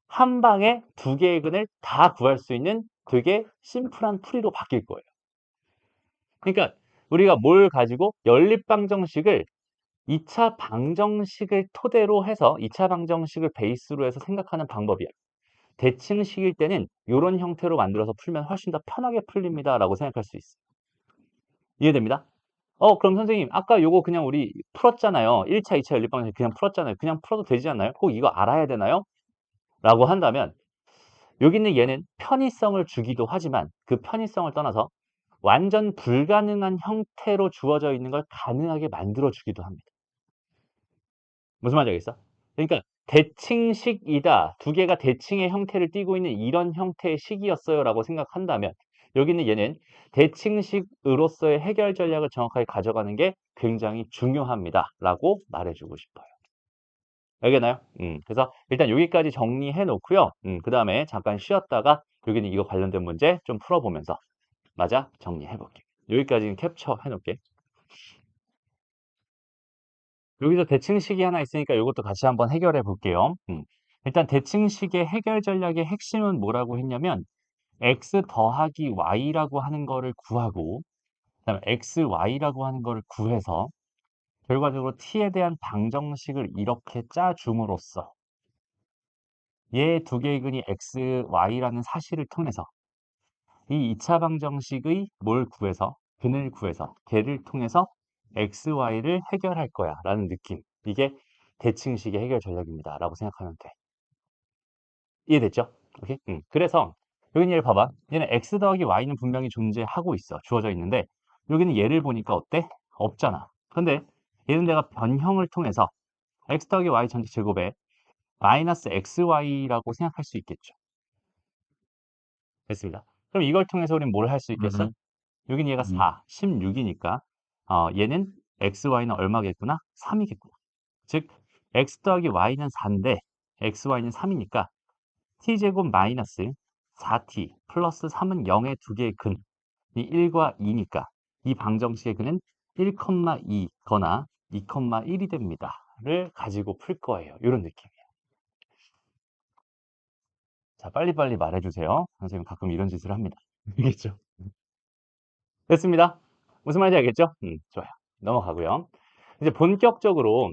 한 방에 두 개의 근을 다 구할 수 있는 되게 심플한 풀이로 바뀔 거예요. 그러니까 우리가 뭘 가지고 연립방정식을 2차 방정식을 토대로 해서 2차 방정식을 베이스로 해서 생각하는 방법이야. 대칭식일 때는 이런 형태로 만들어서 풀면 훨씬 더 편하게 풀립니다 라고 생각할 수 있어요. 이해됩니다? 그럼 선생님 아까 요거 그냥 우리 풀었잖아요. 1차, 2차 연립방정식 그냥 풀었잖아요. 그냥 풀어도 되지 않나요? 꼭 이거 알아야 되나요? 라고 한다면 여기 있는 얘는 편의성을 주기도 하지만 그 편의성을 떠나서 완전 불가능한 형태로 주어져 있는 걸 가능하게 만들어 주기도 합니다. 무슨 말인지 알겠어? 그러니까 대칭식이다. 두 개가 대칭의 형태를 띠고 있는 이런 형태의 식이었어요 라고 생각한다면 여기는 얘는 대칭식으로서의 해결 전략을 정확하게 가져가는 게 굉장히 중요합니다 라고 말해주고 싶어요. 알겠나요? 그래서 일단 여기까지 정리해 놓고요. 그 다음에 잠깐 쉬었다가 여기는 이거 관련된 문제 좀 풀어보면서 맞아 정리해볼게. 여기까지는 캡처 해놓을게. 여기서 대칭식이 하나 있으니까 이것도 같이 한번 해결해 볼게요. 일단 대칭식의 해결 전략의 핵심은 뭐라고 했냐면 x 더하기 y라고 하는 거를 구하고 그다음에 xy라고 하는 거를 구해서 결과적으로 t에 대한 방정식을 이렇게 짜줌으로써 얘 두 개의 근이 x, y라는 사실을 통해서 이 2차 방정식의 뭘 구해서 근을 구해서 걔를 통해서 x, y를 해결할 거야 라는 느낌. 이게 대칭식의 해결 전략입니다 라고 생각하면 돼. 이해됐죠? 오케이? 그래서 여기는 얘를 봐봐. 얘는 x 더하기 y는 분명히 존재하고 있어. 주어져 있는데 여기는 얘를 보니까 어때? 없잖아. 근데 얘는 내가 변형을 통해서 x 더하기 y 전체 제곱에 마이너스 xy라고 생각할 수 있겠죠. 됐습니다. 그럼 이걸 통해서 우리는 뭘 할 수 있겠어? 여기는 얘가 4, 16이니까 얘는 x, y는 얼마겠구나? 3이겠구나. 즉 x 더하기 y는 4인데 x, y는 3이니까 t제곱 마이너스 4t 플러스 3은 0의 두 개의 근이 1과 2니까 이 방정식의 근은 1,2거나 2,1이 됩니다. 를 가지고 풀 거예요. 이런 느낌이에요. 자, 빨리빨리 말해주세요. 선생님 가끔 이런 짓을 합니다. 알겠죠? 됐습니다. 무슨 말인지 알겠죠? 좋아요. 넘어가고요. 이제 본격적으로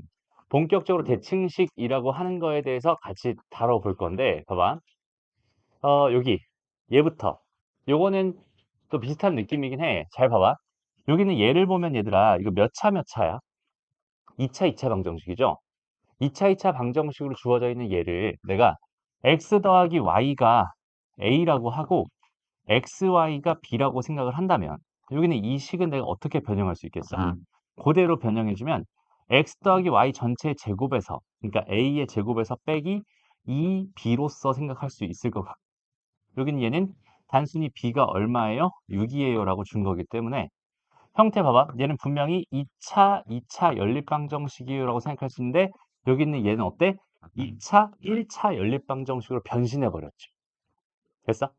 대칭식이라고 하는 거에 대해서 같이 다뤄볼 건데, 봐봐. 여기, 얘부터. 요거는 또 비슷한 느낌이긴 해. 잘 봐봐. 여기는 얘를 보면 얘들아, 이거 몇 차 몇 차야? 2차 방정식이죠? 2차 방정식으로 주어져 있는 얘를 내가 x 더하기 y가 a라고 하고 xy가 b라고 생각을 한다면 여기는 이 식은 내가 어떻게 변형할 수 있겠어? 그대로 변형해주면 x 더하기 y 전체 제곱에서 그러니까 a의 제곱에서 빼기 2b로서 생각할 수 있을 것 같고 여기는 얘는 단순히 b가 얼마예요? 6이에요 라고 준 거기 때문에 형태 봐봐. 얘는 분명히 2차 연립방정식이에요 라고 생각할 수 있는데 여기 있는 얘는 어때? 1차 연립방정식으로 변신해버렸죠. 됐어?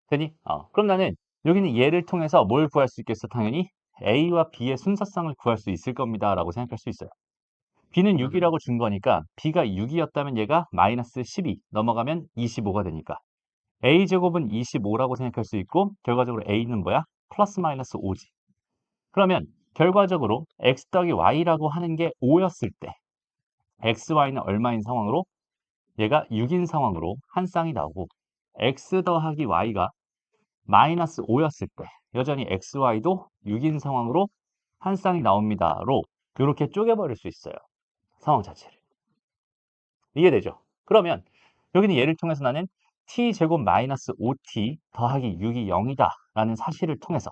되니? 그럼 나는 여기는 얘를 통해서 뭘 구할 수 있겠어? 당연히 A와 B의 순서상을 구할 수 있을 겁니다. 라고 생각할 수 있어요. B는 6이라고 준 거니까 B가 6이었다면 얘가 마이너스 12 넘어가면 25가 되니까 A제곱은 25라고 생각할 수 있고 결과적으로 A는 뭐야? 플러스 마이너스 5지. 그러면 결과적으로 X 더하기 Y라고 하는 게 5였을 때 X, Y는 얼마인 상황으로? 얘가 6인 상황으로 한 쌍이 나오고 X 더하기 Y가 마이너스 5였을 때 여전히 XY도 6인 상황으로 한 쌍이 나옵니다로 이렇게 쪼개버릴 수 있어요. 상황 자체를. 이해되죠? 그러면 여기는 예를 통해서 나는 t제곱 마이너스 5t 더하기 6이 0이다 라는 사실을 통해서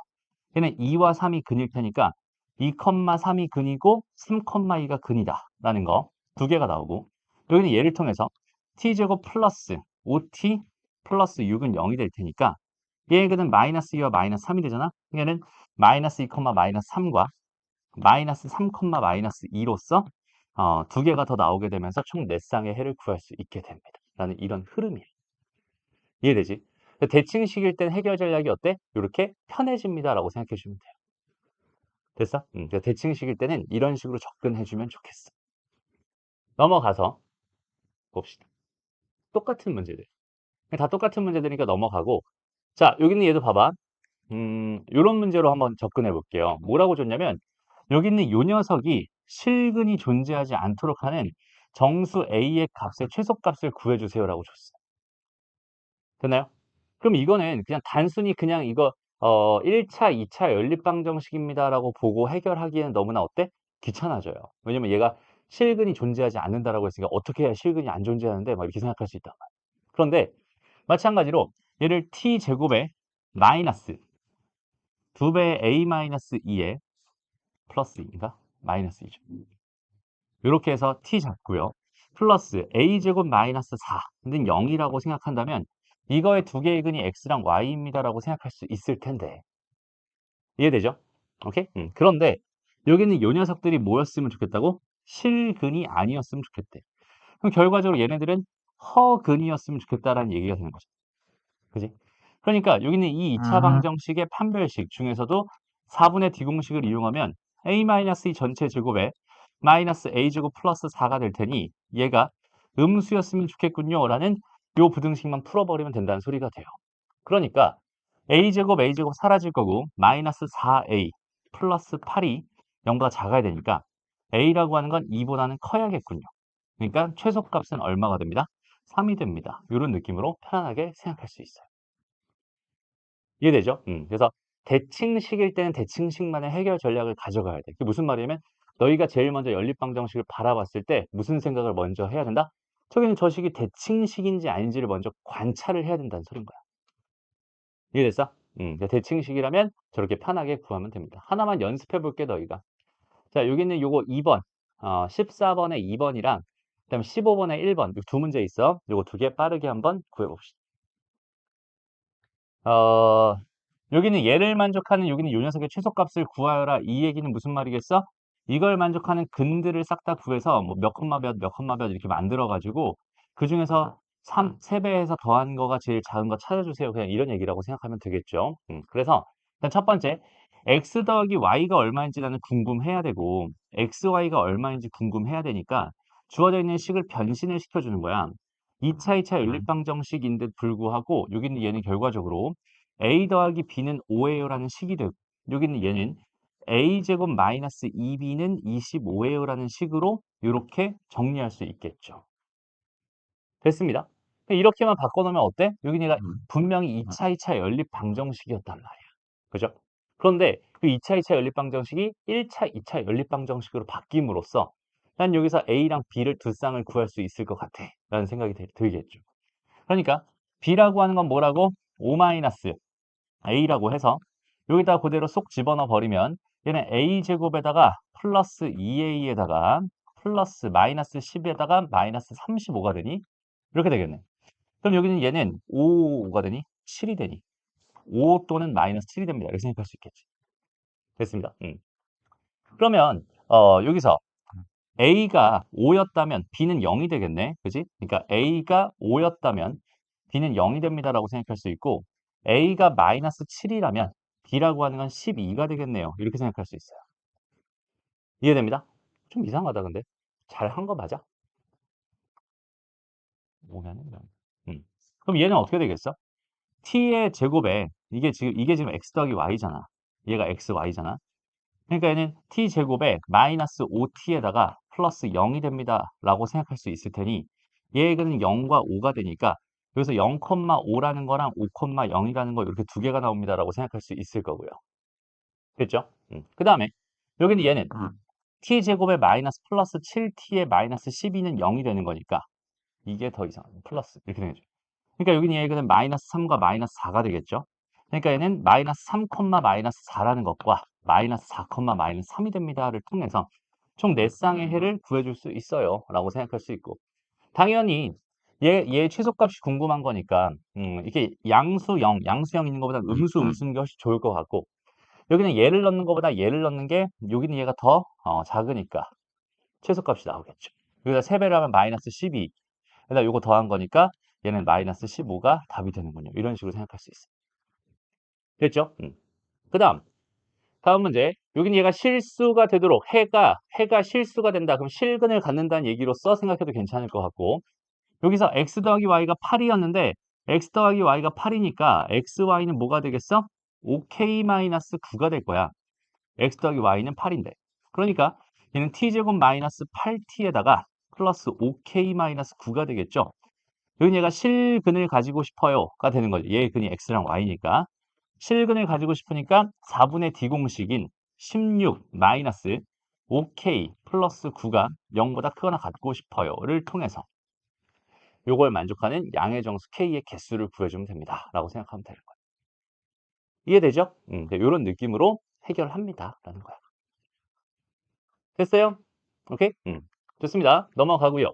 얘는 2와 3이 근일 테니까 2,3이 근이고 3,2가 근이다 라는 거 두 개가 나오고 여기는 예를 통해서 t제곱 플러스 5t 플러스 6은 0이 될 테니까 얘의 근은 마이너스 2와 마이너스 3이 되잖아. 얘는 마이너스 2, 마이너스 3과 마이너스 3, 마이너스 2로서 두 개가 더 나오게 되면서 총 4쌍의 해를 구할 수 있게 됩니다. 라는 이런 흐름이에요. 이해되지? 대칭식일 땐 해결 전략이 어때? 이렇게 편해집니다. 라고 생각해 주면 돼요. 됐어? 대칭식일 때는 이런 식으로 접근해 주면 좋겠어. 넘어가서 봅시다. 똑같은 문제들. 다 똑같은 문제들이니까 넘어가고 자, 여기는 얘도 봐봐. 요런 문제로 한번 접근해 볼게요. 뭐라고 줬냐면 여기 있는 요 녀석이 실근이 존재하지 않도록 하는 정수 A의 값의 최소값을 구해주세요라고 줬어. 됐나요? 그럼 이거는 그냥 단순히 그냥 이거 1차, 2차 연립방정식입니다라고 보고 해결하기에는 너무나 어때? 귀찮아져요. 왜냐면 얘가 실근이 존재하지 않는다라고 했으니까 어떻게 해야 실근이 안 존재하는데 막 이렇게 생각할 수 있단 말이야. 그런데 마찬가지로 얘를 t제곱에 마이너스 2배 a-2에 플러스 2인가? 마이너스 2죠. 이렇게 해서 t 잡고요. 플러스 a제곱 마이너스 4는 0이라고 생각한다면 이거의 두 개의 근이 x랑 y입니다라고 생각할 수 있을 텐데 이해되죠? 오케이? 그런데 여기는 요 녀석들이 뭐였으면 좋겠다고? 실근이 아니었으면 좋겠대. 그럼 결과적으로 얘네들은 허근이었으면 좋겠다라는 얘기가 되는 거죠. 그지? 그러니까 여기는 이 2차 방정식의 판별식 중에서도 4분의 D공식을 이용하면 A-2 전체 제곱에 마이너스 A제곱 플러스 4가 될 테니 얘가 음수였으면 좋겠군요 라는 요 부등식만 풀어버리면 된다는 소리가 돼요. 그러니까 A제곱 사라질 거고 마이너스 4A 플러스 8이 0보다 작아야 되니까 A라고 하는 건 2보다는 커야겠군요. 그러니까 최소값은 얼마가 됩니다? 3이 됩니다. 이런 느낌으로 편안하게 생각할 수 있어요. 이해되죠? 그래서 대칭식일 때는 대칭식만의 해결 전략을 가져가야 돼. 그게 무슨 말이냐면 너희가 제일 먼저 연립방정식을 바라봤을 때 무슨 생각을 먼저 해야 된다? 저기는 저 식이 대칭식인지 아닌지를 먼저 관찰을 해야 된다는 소린 거야. 이해됐어? 대칭식이라면 저렇게 편하게 구하면 됩니다. 하나만 연습해 볼게 너희가. 자, 여기 있는 요거 2번, 14번에 2번이랑 그다음에 15번에 1번 두 문제 있어. 요거 두 개 빠르게 한번 구해봅시다. 어, 여기는 얘를 만족하는 여기는 요 녀석의 최소값을 구하여라. 이 얘기는 무슨 말이겠어? 이걸 만족하는 근들을 싹 다 구해서 뭐 몇 콤마 몇 콤마 몇 이렇게 만들어 가지고 그중에서 3배해서 더한 거가 제일 작은 거 찾아주세요. 그냥 이런 얘기라고 생각하면 되겠죠. 그래서 일단 첫 번째 x 더하기 y가 얼마인지 나는 궁금해야 되고 xy가 얼마인지 궁금해야 되니까 주어져 있는 식을 변신을 시켜주는 거야. 2차 연립방정식인 듯 불구하고 여기는 얘는 결과적으로 a 더하기 b는 5예요라는 식이 되고 여기는 얘는 a제곱 마이너스 2b는 25예요라는 식으로 이렇게 정리할 수 있겠죠. 됐습니다. 이렇게만 바꿔놓으면 어때? 여기 내가 분명히 2차 연립 방정식이었단 말이야. 그죠? 그런데 그 2차 연립 방정식이 1차, 2차 연립 방정식으로 바뀜으로써 난 여기서 A랑 B를 두 쌍을 구할 수 있을 것 같아. 라는 생각이 들겠죠. 그러니까 B라고 하는 건 뭐라고? 5-A라고 해서 여기다 그대로 쏙 집어넣어 버리면 얘는 A제곱에다가 플러스 2A에다가 플러스 마이너스 10에다가 마이너스 35가 되니 이렇게 되겠네. 그럼 여기는 얘는 5가 되니 7이 되니 5 또는 마이너스 7이 됩니다. 이렇게 생각할 수 있겠지. 됐습니다. 그러면 여기서 A가 5였다면 B는 0이 되겠네. 그지? 그러니까 A가 5였다면 B는 0이 됩니다라고 생각할 수 있고 A가 마이너스 7이라면 B라고 하는 건 12가 되겠네요. 이렇게 생각할 수 있어요. 이해됩니다? 좀 이상하다 근데. 잘 한 거 맞아? 오면은 0. 그럼 얘는 어떻게 되겠어? t의 제곱에 이게 지금 x 더하기 y잖아. 얘가 x, y잖아. 그러니까 얘는 t 제곱에 마이너스 5t에다가 플러스 0이 됩니다. 라고 생각할 수 있을 테니 얘는 0과 5가 되니까 여기서 0,5라는 거랑 5,0이라는 거 이렇게 두 개가 나옵니다. 라고 생각할 수 있을 거고요. 됐죠? 그 다음에 여기는 얘는 t 제곱에 마이너스 플러스 7t에 마이너스 12는 0이 되는 거니까 이게 더 이상 플러스 이렇게 되죠. 그러니까 여기는 얘는 마이너스 3과 마이너스 4가 되겠죠. 그러니까 얘는 마이너스 3, 마이너스 4라는 것과 마이너스 4, 마이너스 3이 됩니다를 통해서 총 4쌍의 해를 구해줄 수 있어요. 라고 생각할 수 있고 당연히 얘 최소값이 궁금한 거니까 이게 양수형 있는 것보다 음수인 게 훨씬 좋을 것 같고 여기는 얘를 넣는 것보다 얘를 넣는 게 여기는 얘가 더 작으니까 최소값이 나오겠죠. 여기다 3배를 하면 마이너스 12 그다음 요거 더한 거니까 얘는 마이너스 15가 답이 되는군요. 이런 식으로 생각할 수 있어요. 됐죠? 다음 문제. 여기는 얘가 실수가 되도록 해가 실수가 된다. 그럼 실근을 갖는다는 얘기로서 생각해도 괜찮을 것 같고 여기서 x 더하기 y가 8이었는데 x 더하기 y가 8이니까 x, y는 뭐가 되겠어? 5k-9가 될 거야. x 더하기 y는 8인데. 그러니까 얘는 t제곱 마이너스 8t에다가 플러스 5k-9가 되겠죠. 여기 얘가 실근을 가지고 싶어요가 되는 거죠. 얘의 근이 x랑 y니까. 실근을 가지고 싶으니까 4분의 d 공식인 16 마이너스 5k 플러스 9가 0보다 크거나 같고 싶어요를 통해서 요걸 만족하는 양의 정수 k의 개수를 구해주면 됩니다. 라고 생각하면 되는 거예요. 이해되죠? 이런 느낌으로 해결합니다. 라는 거야. 됐어요? 오케이? 좋습니다. 넘어가고요.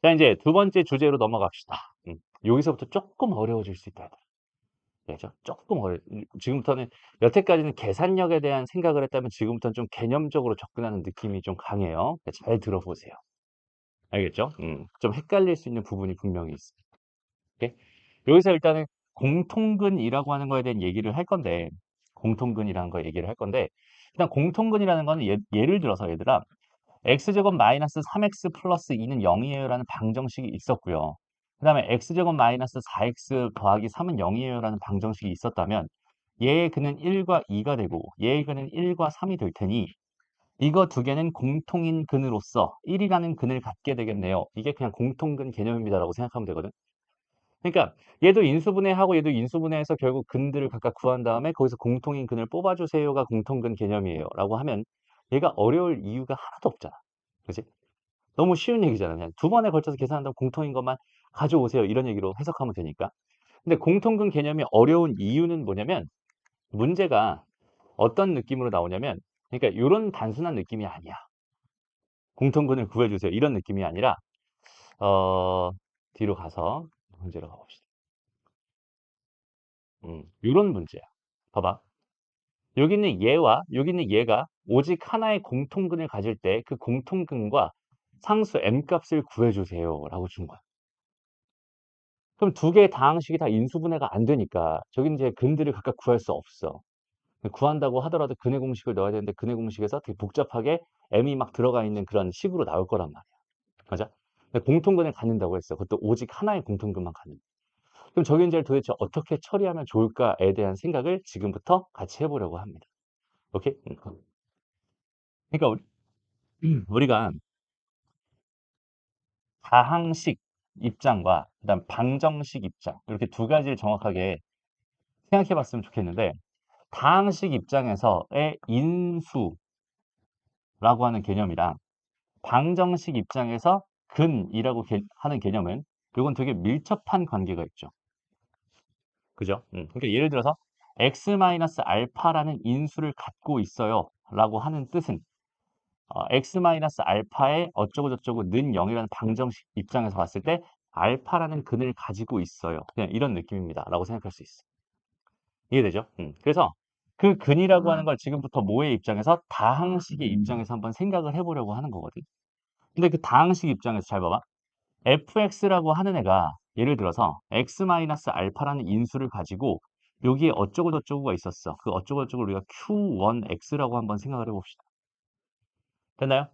자, 이제 두 번째 주제로 넘어갑시다. 여기서부터 조금 어려워질 수 있다. 그죠? 조금 지금부터는 여태까지는 계산력에 대한 생각을 했다면 지금부터는 좀 개념적으로 접근하는 느낌이 좀 강해요. 잘 들어보세요. 알겠죠? 좀 헷갈릴 수 있는 부분이 분명히 있습니다. 오케이? 여기서 일단은 공통근이라고 하는 거에 대한 얘기를 할 건데, 공통근이라는 거 얘기를 할 건데, 일단 공통근이라는 거는 예를 들어서 얘들아, x제곱 마이너스 3x 플러스 2는 0이에요 라는 방정식이 있었고요. 그 다음에 x제곱 마이너스 4x 더하기 3은 0이에요 라는 방정식이 있었다면 얘의 근은 1과 2가 되고 얘의 근은 1과 3이 될 테니 이거 두 개는 공통인 근으로서 1이라는 근을 갖게 되겠네요. 이게 그냥 공통근 개념입니다라고 생각하면 되거든. 그러니까 얘도 인수분해하고 얘도 인수분해해서 결국 근들을 각각 구한 다음에 거기서 공통인 근을 뽑아주세요가 공통근 개념이에요 라고 하면 얘가 어려울 이유가 하나도 없잖아. 그지? 너무 쉬운 얘기잖아. 그냥 두 번에 걸쳐서 계산한다고 공통인 것만 가져오세요. 이런 얘기로 해석하면 되니까. 근데 공통근 개념이 어려운 이유는 뭐냐면 문제가 어떤 느낌으로 나오냐면 그러니까 이런 단순한 느낌이 아니야. 공통근을 구해주세요. 이런 느낌이 아니라 어, 뒤로 가서 문제로 가봅시다. 이런 문제야. 봐봐. 여기 있는 얘와 여기 있는 얘가 오직 하나의 공통근을 가질 때 그 공통근과 상수 m값을 구해주세요 라고 준 거야. 그럼 두 개의 다항식이 다 인수분해가 안 되니까 저기 이제 근들을 각각 구할 수 없어. 구한다고 하더라도 근의 공식을 넣어야 되는데 근의 공식에서 되게 복잡하게 m이 막 들어가 있는 그런 식으로 나올 거란 말이야. 맞아? 근데 공통근을 갖는다고 했어. 그것도 오직 하나의 공통근만 갖는. 그럼 저기 이제 도대체 어떻게 처리하면 좋을까에 대한 생각을 지금부터 같이 해보려고 합니다. 오케이? 그러니까 우리가 다항식 입장과 그다음 방정식 입장 이렇게 두 가지를 정확하게 생각해 봤으면 좋겠는데 다항식 입장에서의 인수라고 하는 개념이랑 방정식 입장에서 근이라고 하는 개념은 이건 되게 밀접한 관계가 있죠. 그죠? 그러니까 예를 들어서 x-알파라는 인수를 갖고 있어요 라고 하는 뜻은 x-알파의 어쩌고저쩌고 는 0이라는 방정식 입장에서 봤을 때 알파라는 근을 가지고 있어요. 그냥 이런 느낌입니다. 라고 생각할 수 있어. 이해되죠? 그래서 그 근이라고 하는 걸 지금부터 모의 입장에서 다항식의 입장에서 한번 생각을 해보려고 하는 거거든. 근데 그 다항식 입장에서 잘 봐봐. fx라고 하는 애가 예를 들어서 x-알파라는 인수를 가지고 여기에 어쩌고저쩌고가 있었어. 그 어쩌고저쩌고를 우리가 q1x라고 한번 생각을 해봅시다. 됐나요?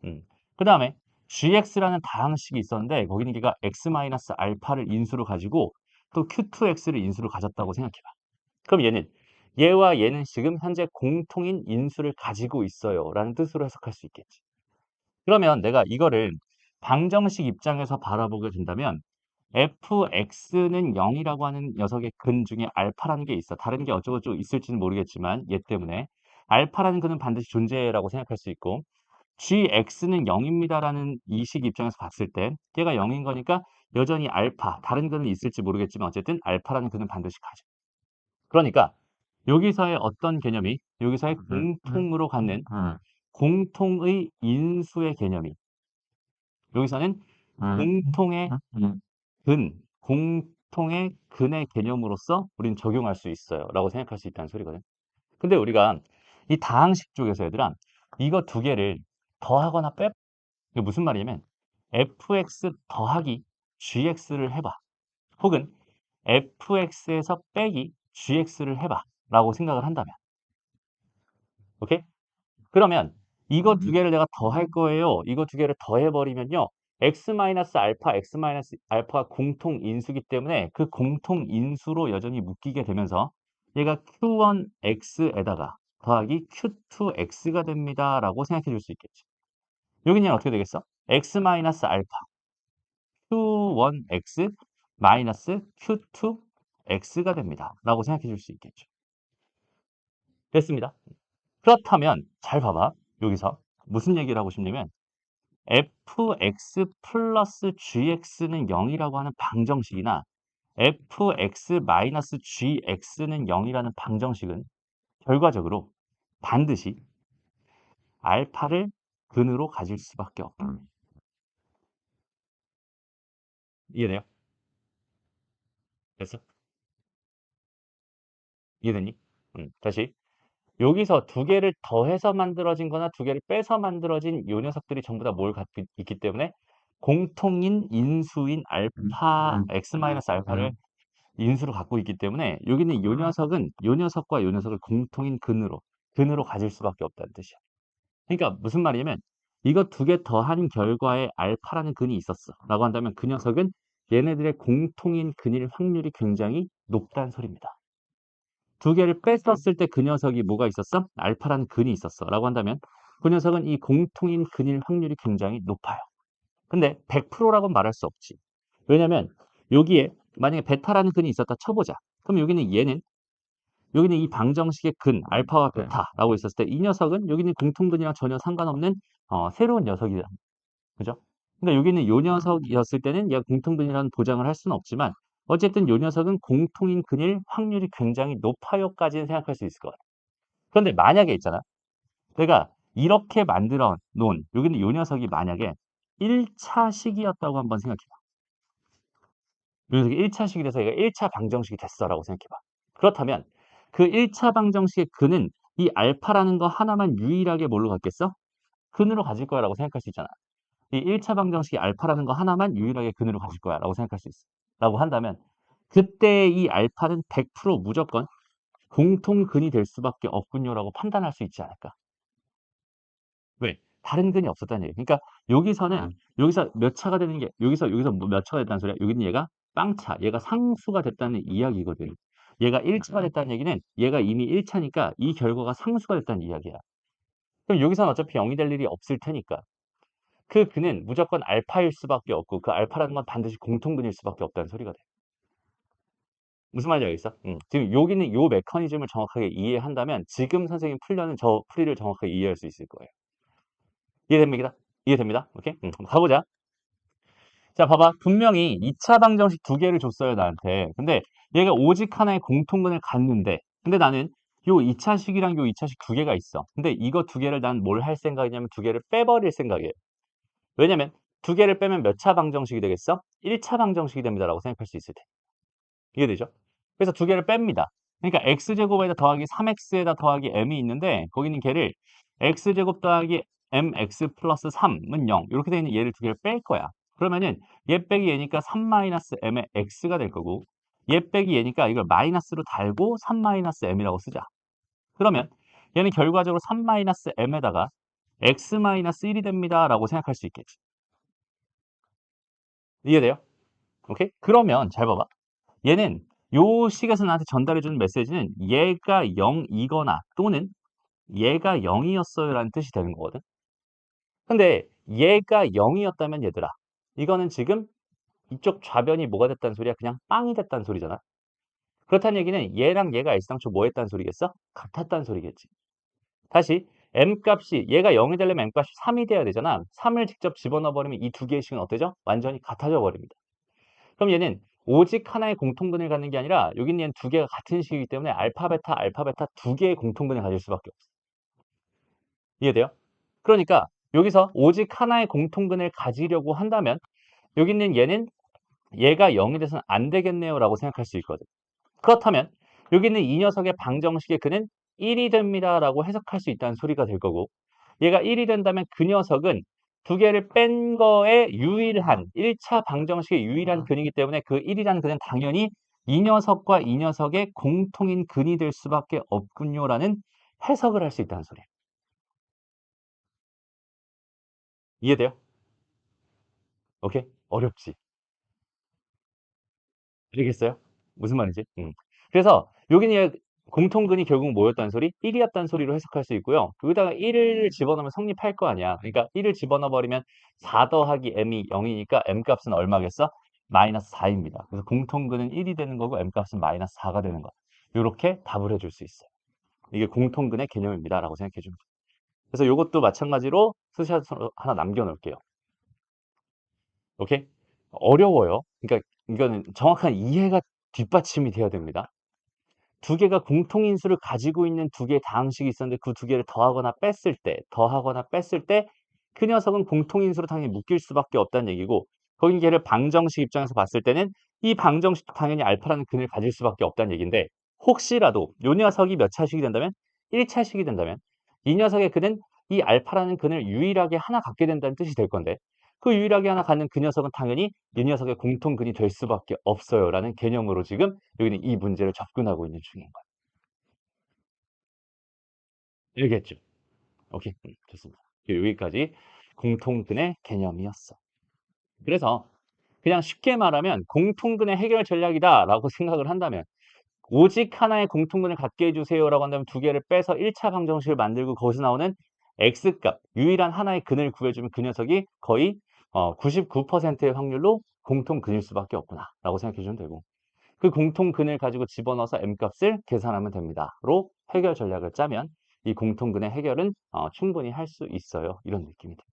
그 다음에 gx라는 다항식이 있었는데 거기는 걔가 x-알파를 인수로 가지고 또 q2x를 인수로 가졌다고 생각해봐. 그럼 얘와 얘는 지금 현재 공통인 인수를 가지고 있어요 라는 뜻으로 해석할 수 있겠지. 그러면 내가 이거를 방정식 입장에서 바라보게 된다면 fx는 0이라고 하는 녀석의 근 중에 알파라는 게 있어. 다른 게 어쩌고저쩌고 있을지는 모르겠지만 얘 때문에 알파라는 근은 반드시 존재라고 생각할 수 있고 gx는 0입니다라는 이 식 입장에서 봤을 때 얘가 0인 거니까 여전히 알파, 다른 근은 있을지 모르겠지만 어쨌든 알파라는 근은 반드시 가져. 그러니까 여기서의 어떤 개념이 여기서의 공통으로 갖는 공통의 인수의 개념이 여기서는 공통의 공통의 근의 개념으로서 우리는 적용할 수 있어요 라고 생각할 수 있다는 소리거든. 근데 우리가 이 다항식 쪽에서 얘들아 이거 두 개를 더하거나 빼 이게 무슨 말이냐면 fx 더하기 gx를 해봐. 혹은 fx에서 빼기 gx를 해봐 라고 생각을 한다면 오케이? 그러면 이거 두 개를 내가 더할 거예요. 이거 두 개를 더해버리면요. x-알파, x-알파가 공통 인수기 때문에 그 공통 인수로 여전히 묶이게 되면서 얘가 q1x에다가 더하기 q2x가 됩니다. 라고 생각해 줄 수 있겠지. 여기는 어떻게 되겠어? x-알파 q1x 마이너스 q2x가 됩니다. 라고 생각해 줄 수 있겠죠. 됐습니다. 그렇다면 잘 봐봐. 여기서 무슨 얘기를 하고 싶냐면 fx 플러스 gx는 0이라고 하는 방정식이나 fx 마이너스 gx는 0이라는 방정식은 결과적으로 반드시 알파를 근으로 가질 수밖에 없다. 이해돼요? 됐어? 이해됐니? 다시. 여기서 두 개를 더해서 만들어진 거나 두 개를 빼서 만들어진 요 녀석들이 전부 다 뭘 갖고 있기 때문에 공통인 인수인 알파, x-알파를 인수를 갖고 있기 때문에 여기는 요 녀석은 요 녀석과 요 녀석을 공통인 근으로 가질 수밖에 없다는 뜻이야. 그러니까 무슨 말이냐면 이거 두 개 더한 결과에 알파라는 근이 있었어 라고 한다면 그 녀석은 얘네들의 공통인 근일 확률이 굉장히 높다는 소리입니다. 두 개를 뺐었을 때 그 녀석이 뭐가 있었어? 알파라는 근이 있었어 라고 한다면 그 녀석은 이 공통인 근일 확률이 굉장히 높아요. 근데 100%라고는 말할 수 없지. 왜냐면 여기에 만약에 베타라는 근이 있었다 쳐보자. 그럼 여기는 이 방정식의 근 알파와 베타라고 있었을 때 이 녀석은 여기는 공통근이랑 전혀 상관없는 새로운 녀석이다. 그죠? 그러니까 여기는 요 녀석이었을 때는 얘가 공통근이라는 보장을 할 수는 없지만 어쨌든 요 녀석은 공통인 근일 확률이 굉장히 높아요까지는 생각할 수 있을 것 같아요. 그런데 만약에 있잖아. 내가 이렇게 만들어 놓은 여기는 요 녀석이 만약에 1차 식이었다고 한번 생각해 봐. 요 녀석이 1차 식이라서 얘가 1차 방정식이 됐어라고 생각해 봐. 그렇다면 그 1차 방정식의 근은 이 알파라는 거 하나만 유일하게 뭘로 갖겠어? 근으로 가질 거야라고 생각할 수 있잖아. 이 1차 방정식이 알파라는 거 하나만 유일하게 근으로 가질 거야라고 생각할 수 있어. 라고 한다면 그때 이 알파는 100% 무조건 공통근이 될 수밖에 없군요라고 판단할 수 있지 않을까? 왜? 다른 근이 없었다는 얘기예요. 그러니까 여기서는 여기서 몇 차가 되는 게 여기서 몇 차가 됐다는 소리야? 여기는 얘가 빵차, 얘가 상수가 됐다는 이야기거든. 얘가 1차가 됐다는 얘기는 얘가 이미 1차니까 이 결과가 상수가 됐다는 이야기야. 그럼 여기서는 어차피 0이 될 일이 없을 테니까 그 근은 무조건 알파일 수밖에 없고 그 알파라는 건 반드시 공통근일 수밖에 없다는 소리가 돼. 무슨 말인지 알겠어? 지금 여기는 요 메커니즘을 정확하게 이해한다면 지금 선생님 풀려는 저 풀이를 정확하게 이해할 수 있을 거예요. 이해됩니다? 이해됩니다? 오케이? 한번 가보자. 자, 봐봐. 분명히 2차 방정식 두 개를 줬어요, 나한테. 근데 얘가 오직 하나의 공통근을 갖는데, 근데 나는 요 2차식이랑 요 2차식 두 개가 있어. 근데 이거 두 개를 난 뭘 할 생각이냐면 두 개를 빼버릴 생각이에요. 왜냐면 두 개를 빼면 몇 차 방정식이 되겠어? 1차 방정식이 됩니다라고 생각할 수 있을 테. 이해되죠? 그래서 두 개를 뺍니다. 그러니까 x제곱에다 더하기 3x에다 더하기 m이 있는데 거기는 걔를 x제곱 더하기 mx 플러스 3은 0 이렇게 되어 있는 얘를 두 개를 뺄 거야. 그러면은 얘 빼기 얘니까 3 마이너스 m의 x가 될 거고 얘 빼기 얘니까 이걸 마이너스로 달고 3 마이너스 m이라고 쓰자. 그러면 얘는 결과적으로 3 마이너스 m에다가 x 마이너스 1이 됩니다 라고 생각할 수 있겠지. 이해돼요? 오케이? 그러면 잘 봐봐. 얘는 요 식에서 나한테 전달해 주는 메시지는 얘가 0이거나 또는 얘가 0이었어요 라는 뜻이 되는 거거든. 근데 얘가 0이었다면 얘들아 이거는 지금 이쪽 좌변이 뭐가 됐다는 소리야? 그냥 빵이 됐다는 소리잖아. 그렇다는 얘기는 얘랑 얘가 애시당초 뭐 했다는 소리겠어? 같았다는 소리겠지. 다시 m값이 얘가 0이 되려면 m값이 3이 돼야 되잖아. 3을 직접 집어넣어 버리면 이 두 개의 식은 어때져? 완전히 같아져 버립니다. 그럼 얘는 오직 하나의 공통근을 갖는 게 아니라 여기 있는 얘는 두 개가 같은 식이기 때문에 알파, 베타 두 개의 공통근을 가질 수밖에 없어. 이해돼요? 그러니까 여기서 오직 하나의 공통근을 가지려고 한다면 여기 있는 얘는 얘가 0이 돼서는 안 되겠네요 라고 생각할 수 있거든. 그렇다면 여기 있는 이 녀석의 방정식의 근은 1이 됩니다 라고 해석할 수 있다는 소리가 될 거고 얘가 1이 된다면 그 녀석은 두 개를 뺀 거에 유일한 1차 방정식의 유일한 근이기 때문에 그 1이라는 근은 당연히 이 녀석과 이 녀석의 공통인 근이 될 수밖에 없군요라는 해석을 할 수 있다는 소리예요. 이해돼요? 오케이? 어렵지? 알겠어요? 무슨 말인지? 그래서 여기는 얘 공통근이 결국 뭐였다는 소리? 1이었다는 소리로 해석할 수 있고요. 여기다가 1을 집어넣으면 성립할 거 아니야. 그러니까 1을 집어넣어 버리면 4 더하기 m이 0이니까 m값은 얼마겠어? 마이너스 4입니다. 그래서 공통근은 1이 되는 거고 m값은 마이너스 4가 되는 거. 요렇게 답을 해줄 수 있어요. 이게 공통근의 개념입니다. 라고 생각해 주면 돼요. 그래서 요것도 마찬가지로 스샷으로 하나 남겨 놓을게요. 오케이? 어려워요. 그러니까 이거는 정확한 이해가 뒷받침이 돼야 됩니다. 두 개가 공통인수를 가지고 있는 두 개의 다항식이 있었는데 그 두 개를 더하거나 뺐을 때 그 녀석은 공통인수로 당연히 묶일 수밖에 없다는 얘기고 거기 걔를 방정식 입장에서 봤을 때는 이 방정식도 당연히 알파라는 근을 가질 수밖에 없다는 얘기인데 혹시라도 요 녀석이 몇 차식이 된다면 1차식이 된다면 이 녀석의 근은 이 알파라는 근을 유일하게 하나 갖게 된다는 뜻이 될 건데 그 유일하게 하나 갖는 그 녀석은 당연히 이 녀석의 공통근이 될 수밖에 없어요. 라는 개념으로 지금 여기는 이 문제를 접근하고 있는 중인 거예요. 알겠죠? 오케이. 좋습니다. 여기까지 공통근의 개념이었어. 그래서 그냥 쉽게 말하면 공통근의 해결 전략이다라고 생각을 한다면 오직 하나의 공통근을 갖게 해주세요라고 한다면 두 개를 빼서 1차 방정식을 만들고 거기서 나오는 x값, 유일한 하나의 근을 구해주면 그 녀석이 거의 99%의 확률로 공통근일 수밖에 없구나라고 생각해주면 되고 그 공통근을 가지고 집어넣어서 m값을 계산하면 됩니다.로 해결 전략을 짜면 이 공통근의 해결은 충분히 할 수 있어요. 이런 느낌이 듭니다.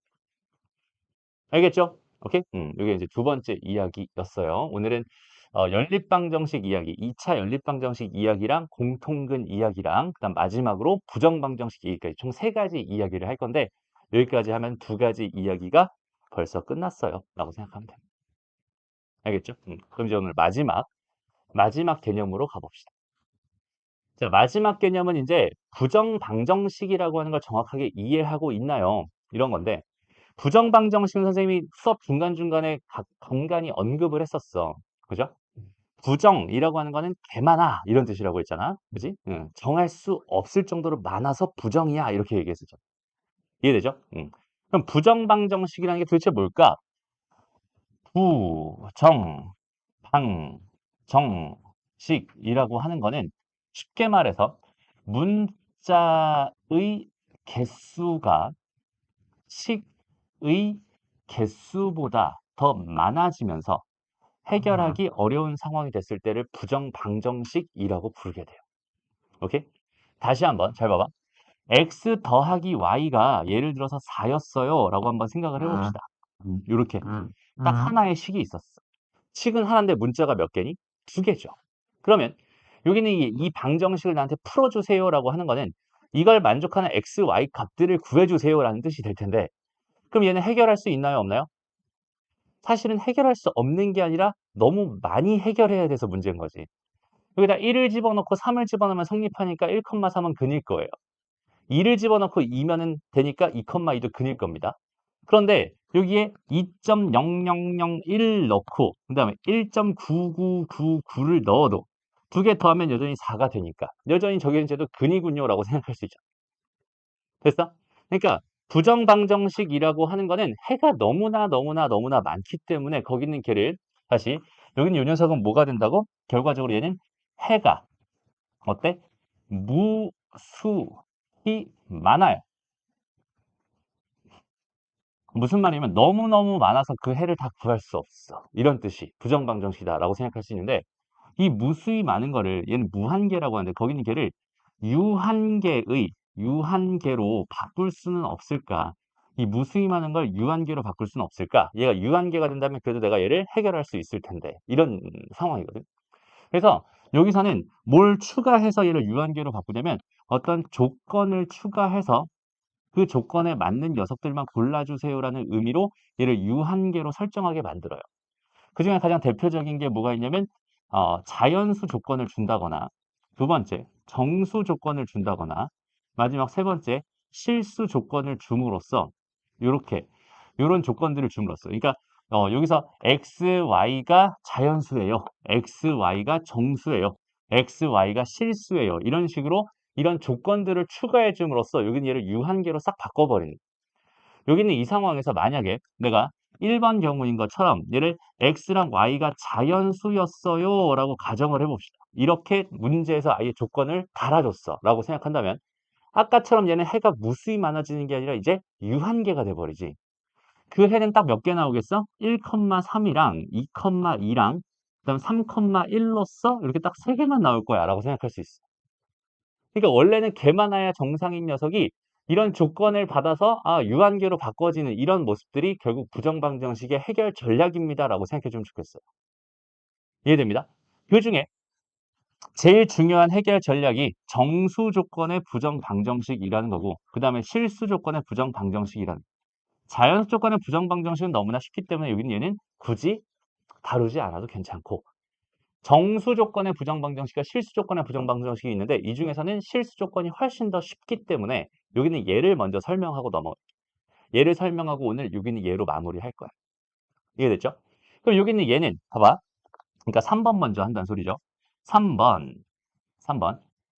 알겠죠? 오케이? 이게 이제 두 번째 이야기였어요. 오늘은 연립방정식 이야기, 2차 연립방정식 이야기랑 공통근 이야기랑 그다음 마지막으로 부정방정식 이야기까지 총 세 가지 이야기를 할 건데 여기까지 하면 두 가지 이야기가 벌써 끝났어요. 라고 생각하면 됩니다. 알겠죠? 그럼 이제 오늘 마지막 개념으로 가봅시다. 자, 마지막 개념은 이제 부정방정식이라고 하는 걸 정확하게 이해하고 있나요? 이런 건데 부정방정식은 선생님이 수업 중간중간에 간간히 언급을 했었어. 그죠? 부정이라고 하는 거는 개 많아 이런 뜻이라고 했잖아. 그지? 응. 정할 수 없을 정도로 많아서 부정이야 이렇게 얘기했었죠. 이해되죠? 응. 그럼 부정방정식이라는 게 도대체 뭘까? 부정방정식이라고 하는 거는 쉽게 말해서 문자의 개수가 식의 개수보다 더 많아지면서 해결하기 어려운 상황이 됐을 때를 부정방정식이라고 부르게 돼요. 오케이? 다시 한번 잘 봐봐. x 더하기 y가 예를 들어서 4였어요. 라고 한번 생각을 해봅시다. 이렇게 딱 하나의 식이 있었어. 식은 하나인데 문자가 몇 개니? 두 개죠. 그러면 여기는 이 방정식을 나한테 풀어주세요라고 하는 거는 이걸 만족하는 x, y 값들을 구해주세요라는 뜻이 될 텐데 그럼 얘는 해결할 수 있나요? 없나요? 사실은 해결할 수 없는 게 아니라 너무 많이 해결해야 돼서 문제인 거지. 여기다 1을 집어넣고 3을 집어넣으면 성립하니까 1,3은 근일 거예요. 2를 집어넣고 2면은 되니까 2,2도 근일 겁니다. 그런데 여기에 2.0001 넣고 그다음에 1.9999를 넣어도 두 개 더하면 여전히 4가 되니까 여전히 저기는 쟤도 근이군요라고 생각할 수 있죠. 됐어? 그러니까 부정방정식이라고 하는 거는 해가 너무나 많기 때문에 거기 있는 걔를 다시 여기 있는 요 녀석은 뭐가 된다고? 결과적으로 얘는 해가 어때? 무수히 많아요. 무슨 말이냐면 너무너무 많아서 그 해를 다 구할 수 없어. 이런 뜻이 부정방정식이다라고 생각할 수 있는데 이 무수히 많은 거를 얘는 무한계라고 하는데 거기 있는 걔를 유한계로 바꿀 수는 없을까? 이 무수히 많은 걸 유한계로 바꿀 수는 없을까? 얘가 유한계가 된다면 그래도 내가 얘를 해결할 수 있을 텐데 이런 상황이거든. 그래서 여기서는 뭘 추가해서 얘를 유한계로 바꾸냐면 어떤 조건을 추가해서 그 조건에 맞는 녀석들만 골라주세요라는 의미로 얘를 유한계로 설정하게 만들어요. 그중에 가장 대표적인 게 뭐가 있냐면 자연수 조건을 준다거나 두 번째 정수 조건을 준다거나 마지막 세 번째 실수 조건을 줌으로써 요렇게 요런 조건들을 줌으로써 그러니까 여기서 x, y가 자연수예요. x, y가 정수예요. x, y가 실수예요. 이런 식으로 이런 조건들을 추가해 줌으로써 여기는 얘를 유한계로 싹 바꿔버리는 여기는 이 상황에서 만약에 내가 1번 경우인 것처럼 얘를 x랑 y가 자연수였어요 라고 가정을 해봅시다. 이렇게 문제에서 아예 조건을 달아줬어 라고 생각한다면 아까처럼 얘는 해가 무수히 많아지는 게 아니라 이제 유한계가 돼버리지. 그 해는 딱 몇 개 나오겠어? 1,3이랑 2,2랑 그다음 3,1로써 이렇게 딱 세 개만 나올 거야 라고 생각할 수 있어. 그러니까 원래는 개 많아야 정상인 녀석이 이런 조건을 받아서 유한계로 바꿔지는 이런 모습들이 결국 부정방정식의 해결 전략입니다라고 생각해 주면 좋겠어요. 이해됩니다? 그중에 제일 중요한 해결 전략이 정수 조건의 부정방정식이라는 거고 그 다음에 실수 조건의 부정방정식이라는 자연수 조건의 부정방정식은 너무나 쉽기 때문에 여기는 얘는 굳이 다루지 않아도 괜찮고 정수 조건의 부정방정식과 실수 조건의 부정방정식이 있는데 이 중에서는 실수 조건이 훨씬 더 쉽기 때문에 여기는 얘를 먼저 설명하고 넘어가요. 얘를 설명하고 오늘 여기는 얘로 마무리할 거야. 이해됐죠? 그럼 여기 있는 얘는 봐봐. 그러니까 3번 먼저 한다는 소리죠. 3번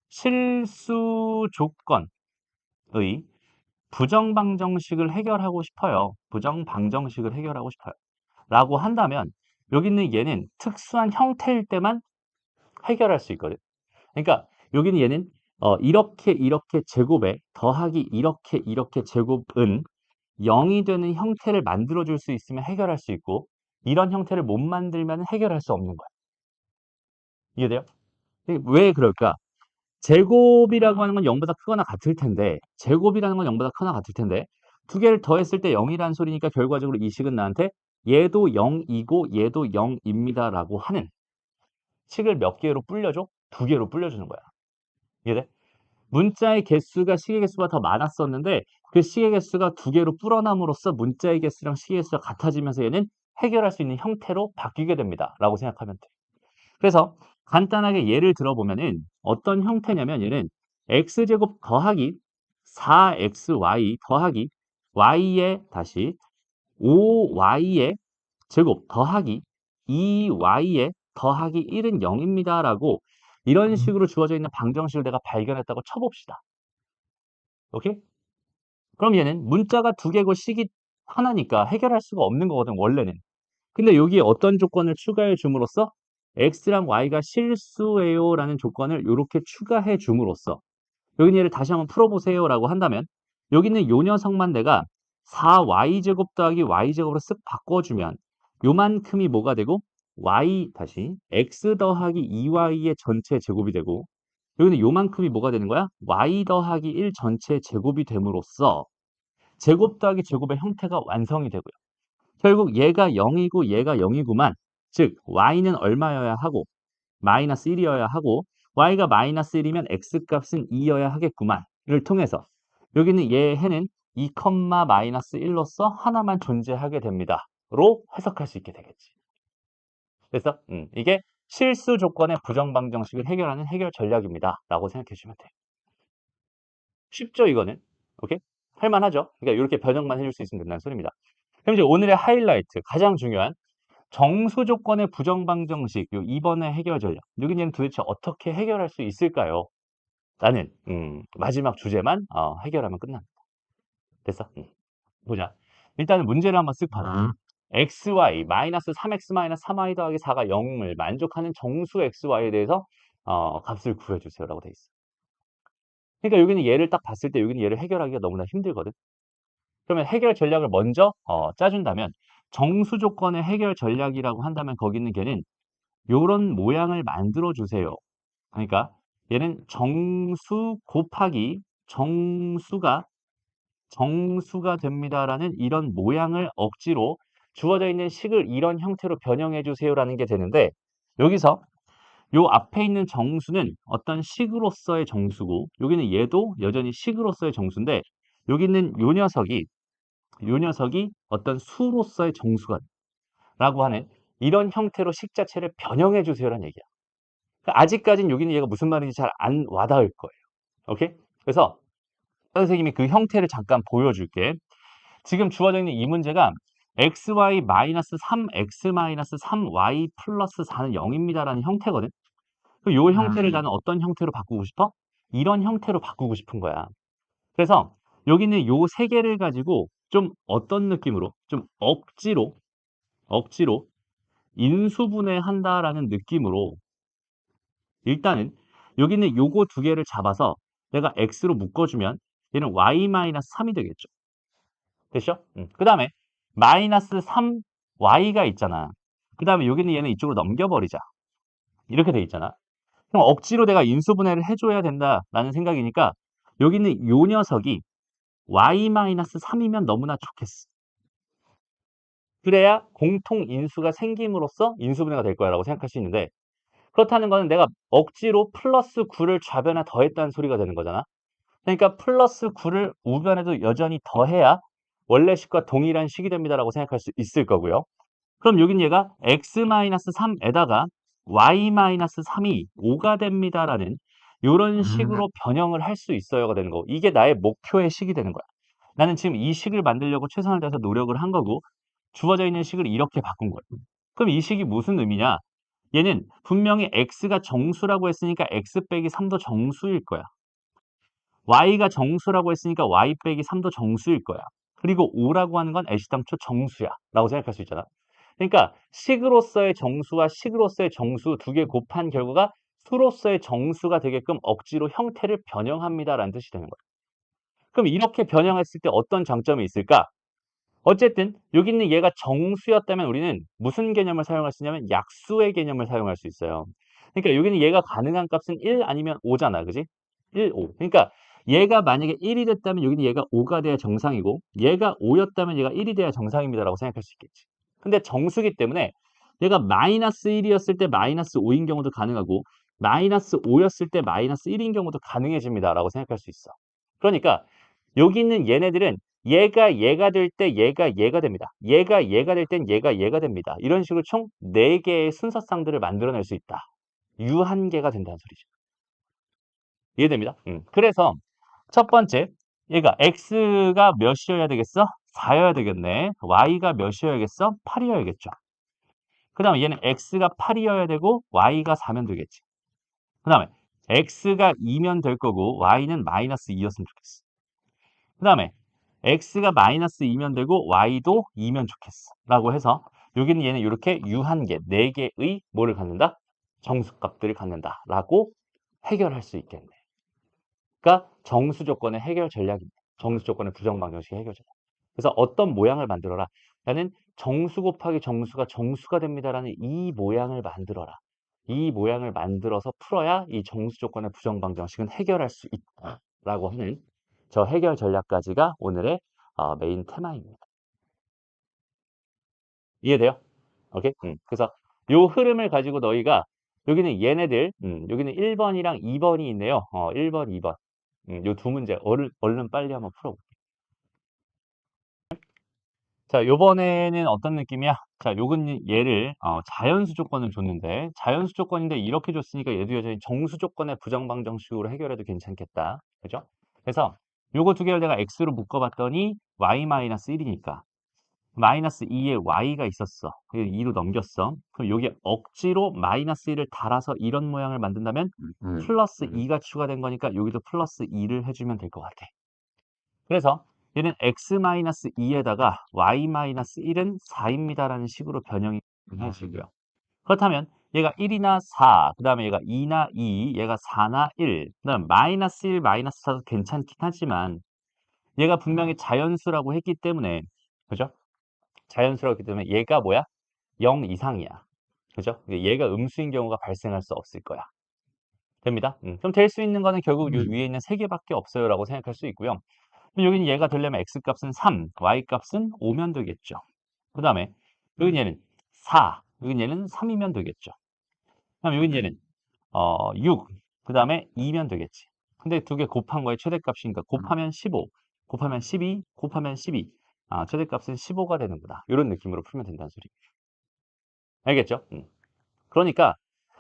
실수 조건의 부정방정식을 해결하고 싶어요. 부정방정식을 해결하고 싶어요. 라고 한다면 여기 있는 얘는 특수한 형태일 때만 해결할 수 있거든. 그러니까 여기는 얘는 이렇게 제곱에 더하기 이렇게 제곱은 0이 되는 형태를 만들어줄 수 있으면 해결할 수 있고 이런 형태를 못 만들면 해결할 수 없는 거야. 이해돼요? 왜 그럴까? 제곱이라고 하는 건 0보다 크거나 같을 텐데 제곱이라는 건 0보다 크거나 같을 텐데 두 개를 더했을 때 0이라는 소리니까 결과적으로 이 식은 나한테 얘도 0이고 얘도 0입니다 라고 하는 식을 몇 개로 불려줘? 두 개로 불려주는 거야. 이해돼? 문자의 개수가 식의 개수가 더 많았었는데 그 식의 개수가 두 개로 불어남으로써 문자의 개수랑 식의 개수가 같아지면서 얘는 해결할 수 있는 형태로 바뀌게 됩니다. 라고 생각하면 돼. 그래서 간단하게 예를 들어보면은 어떤 형태냐면 얘는 x제곱 더하기 4xy 더하기 y의 다시 5y의 제곱 더하기 2y의 더하기 1은 0입니다. 라고 이런 식으로 주어져 있는 방정식을 내가 발견했다고 쳐봅시다. 오케이? 그럼 얘는 문자가 두 개고 식이 하나니까 해결할 수가 없는 거거든, 원래는. 근데 여기에 어떤 조건을 추가해 줌으로써 x랑 y가 실수예요 라는 조건을 이렇게 추가해 줌으로써 여기 얘를 다시 한번 풀어보세요 라고 한다면 여기 있는 요 녀석만 내가 4y제곱 더하기 y제곱으로 쓱 바꿔주면 요만큼이 뭐가 되고 y 다시 x 더하기 2y의 전체 제곱이 되고 여기는 요만큼이 뭐가 되는 거야? y 더하기 1 전체 제곱이 됨으로써 제곱 더하기 제곱의 형태가 완성이 되고요. 결국 얘가 0이고 얘가 0이구만. 즉 y는 얼마여야 하고 마이너스 1이어야 하고 y가 마이너스 1이면 x값은 2여야 하겠구만. 를 통해서 여기는 얘 해는 2, 마이너스 1로서 하나만 존재하게 됩니다. 로 해석할 수 있게 되겠지. 그래서 이게 실수 조건의 부정방정식을 해결하는 해결 전략입니다. 라고 생각해 주시면 돼요. 쉽죠, 이거는? 오케이? 할만하죠? 그러니까 이렇게 변형만 해줄 수 있으면 된다는 소리입니다. 그럼 이제 오늘의 하이라이트, 가장 중요한 정수 조건의 부정방정식, 요 2번의 해결 전략. 여기는 도대체 어떻게 해결할 수 있을까요? 라는 마지막 주제만 해결하면 끝납니다. 됐어? 보자. 일단은 문제를 한번 쓱 봐라. xy 마이너스 3x 마이너스 3y 더하기 4가 0을 만족하는 정수 xy에 대해서 값을 구해주세요 라고 돼 있어. 그러니까 여기는 얘를 딱 봤을 때 여기는 얘를 해결하기가 너무나 힘들거든. 그러면 해결 전략을 먼저 짜준다면 정수 조건의 해결 전략이라고 한다면 거기 있는 걔는 요런 모양을 만들어 주세요. 그러니까 얘는 정수 곱하기 정수가 됩니다라는 이런 모양을 억지로 주어져 있는 식을 이런 형태로 변형해 주세요라는 게 되는데 여기서 요 앞에 있는 정수는 어떤 식으로서의 정수고 여기는 얘도 여전히 식으로서의 정수인데 여기 있는 요 녀석이 어떤 수로서의 정수가 라고 하는 이런 형태로 식 자체를 변형해 주세요라는 얘기야. 그러니까 아직까지는 여기는 얘가 무슨 말인지 잘 안 와닿을 거예요. 오케이? 그래서 선생님이 그 형태를 잠깐 보여줄게. 지금 주어져 있는 이 문제가 xy-3x-3y 플러스 4는 0입니다라는 형태거든. 그 요 형태를 나는 어떤 형태로 바꾸고 싶어? 이런 형태로 바꾸고 싶은 거야. 그래서 여기는 요 세 개를 가지고 좀 어떤 느낌으로 좀 억지로 인수분해한다라는 느낌으로 일단은 여기는 요거 두 개를 잡아서 내가 x로 묶어주면 얘는 y-3이 되겠죠. 됐죠? 그 다음에 마이너스 3y가 있잖아. 그 다음에 여기는 얘는 이쪽으로 넘겨버리자. 이렇게 돼 있잖아. 그럼 억지로 내가 인수분해를 해줘야 된다라는 생각이니까 여기는 요 녀석이 y-3이면 너무나 좋겠어. 그래야 공통 인수가 생김으로써 인수분해가 될 거야 라고 생각할 수 있는데 그렇다는 거는 내가 억지로 플러스 9를 좌변에 더했다는 소리가 되는 거잖아. 그러니까 플러스 9를 우변에도 여전히 더해야 원래 식과 동일한 식이 됩니다라고 생각할 수 있을 거고요. 그럼 여긴 얘가 x-3에다가 y-3이 5가 됩니다라는 이런 식으로 변형을 할 수 있어요가 되는 거고 이게 나의 목표의 식이 되는 거야. 나는 지금 이 식을 만들려고 최선을 다해서 노력을 한 거고 주어져 있는 식을 이렇게 바꾼 거예요. 그럼 이 식이 무슨 의미냐? 얘는 분명히 x가 정수라고 했으니까 x 빼기 3도 정수일 거야. y가 정수라고 했으니까 y 빼기 3도 정수일 거야. 그리고 5라고 하는 건 애시당초 정수야 라고 생각할 수 있잖아. 그러니까 식으로서의 정수와 식으로서의 정수 두 개 곱한 결과가 수로서의 정수가 되게끔 억지로 형태를 변형합니다라는 뜻이 되는 거야. 그럼 이렇게 변형했을 때 어떤 장점이 있을까? 어쨌든 여기 있는 얘가 정수였다면 우리는 무슨 개념을 사용할 수 있냐면 약수의 개념을 사용할 수 있어요. 그러니까 여기는 얘가 가능한 값은 1 아니면 5잖아. 그지? 1, 5. 그러니까 얘가 만약에 1이 됐다면 여기는 얘가 5가 돼야 정상이고 얘가 5였다면 얘가 1이 돼야 정상입니다라고 생각할 수 있겠지. 근데 정수기 때문에 얘가 마이너스 1이었을 때 마이너스 5인 경우도 가능하고 마이너스 5였을 때 마이너스 1인 경우도 가능해집니다라고 생각할 수 있어. 그러니까 여기 있는 얘네들은 얘가 될 때 얘가 됩니다. 얘가 될 땐 얘가 됩니다. 이런 식으로 총 4개의 순서쌍들을 만들어낼 수 있다. 유한계가 된다는 소리죠. 이해됩니다? 그래서 첫 번째, 얘가 x가 몇이어야 되겠어? 4여야 되겠네. y가 몇이어야겠어? 8이어야겠죠. 그 다음에 얘는 x가 8이어야 되고 y가 4면 되겠지. 그 다음에 x가 2면 될 거고 y는 마이너스 2였으면 좋겠어. 그 다음에 x가 마이너스 2면 되고 y도 2면 좋겠어 라고 해서 여기는 얘는 이렇게 유한계 4개의 뭐를 갖는다? 정수값들을 갖는다 라고 해결할 수 있겠네. 그러니까 정수 조건의 해결 전략입니다. 정수 조건의 부정 방정식의 해결 전략. 그래서 어떤 모양을 만들어라. 나는 정수 곱하기 정수가 정수가 됩니다라는 이 모양을 만들어라. 이 모양을 만들어서 풀어야 이 정수 조건의 부정 방정식은 해결할 수 있다라고 하는 저 해결 전략까지가 오늘의 메인 테마입니다. 이해돼요? 오케이? 그래서 요 흐름을 가지고 너희가 여기는 얘네들, 여기는 1번이랑 2번이 있네요. 1번, 2번. 요 두 문제 얼른 빨리 한번 풀어볼게요. 자, 요번에는 어떤 느낌이야? 자, 요건 얘를 자연수 조건을 줬는데 자연수 조건인데 이렇게 줬으니까 얘도 여전히 정수 조건의 부정방정식으로 해결해도 괜찮겠다. 그죠? 그래서 요거 두 개를 내가 x로 묶어봤더니 y-1이니까 마이너스 2에 y가 있었어. 2로 넘겼어. 그럼 여기 억지로 마이너스 1을 달아서 이런 모양을 만든다면 플러스 2가 추가된 거니까 여기도 플러스 2를 해주면 될 것 같아. 그래서 얘는 x-2에다가 y-1은 4입니다라는 식으로 변형이 해지고요. 그렇다면 얘가 1이나 4, 그 다음에 얘가 2나 2, 얘가 4나 1, 그 다음 마이너스 1, 마이너스 4도 괜찮긴 하지만 얘가 분명히 자연수라고 했기 때문에 그죠? 자연수라고 했기 때문에 얘가 뭐야? 0 이상이야. 그죠? 얘가 음수인 경우가 발생할 수 없을 거야. 됩니다. 그럼 될 수 있는 거는 결국 요 위에 있는 3개밖에 없어요라고 생각할 수 있고요. 그럼 여기는 얘가 되려면 x값은 3, y값은 5면 되겠죠. 그 다음에 여긴 얘는 4, 여긴 얘는 3이면 되겠죠. 그 다음에 여긴 얘는 6, 그 다음에 2면 되겠지. 근데 두 개 곱한 거의 최대값이니까 곱하면 15, 곱하면 12, 곱하면 12. 최대값은 15가 되는구나. 이런 느낌으로 풀면 된다는 소리. 알겠죠? 그러니까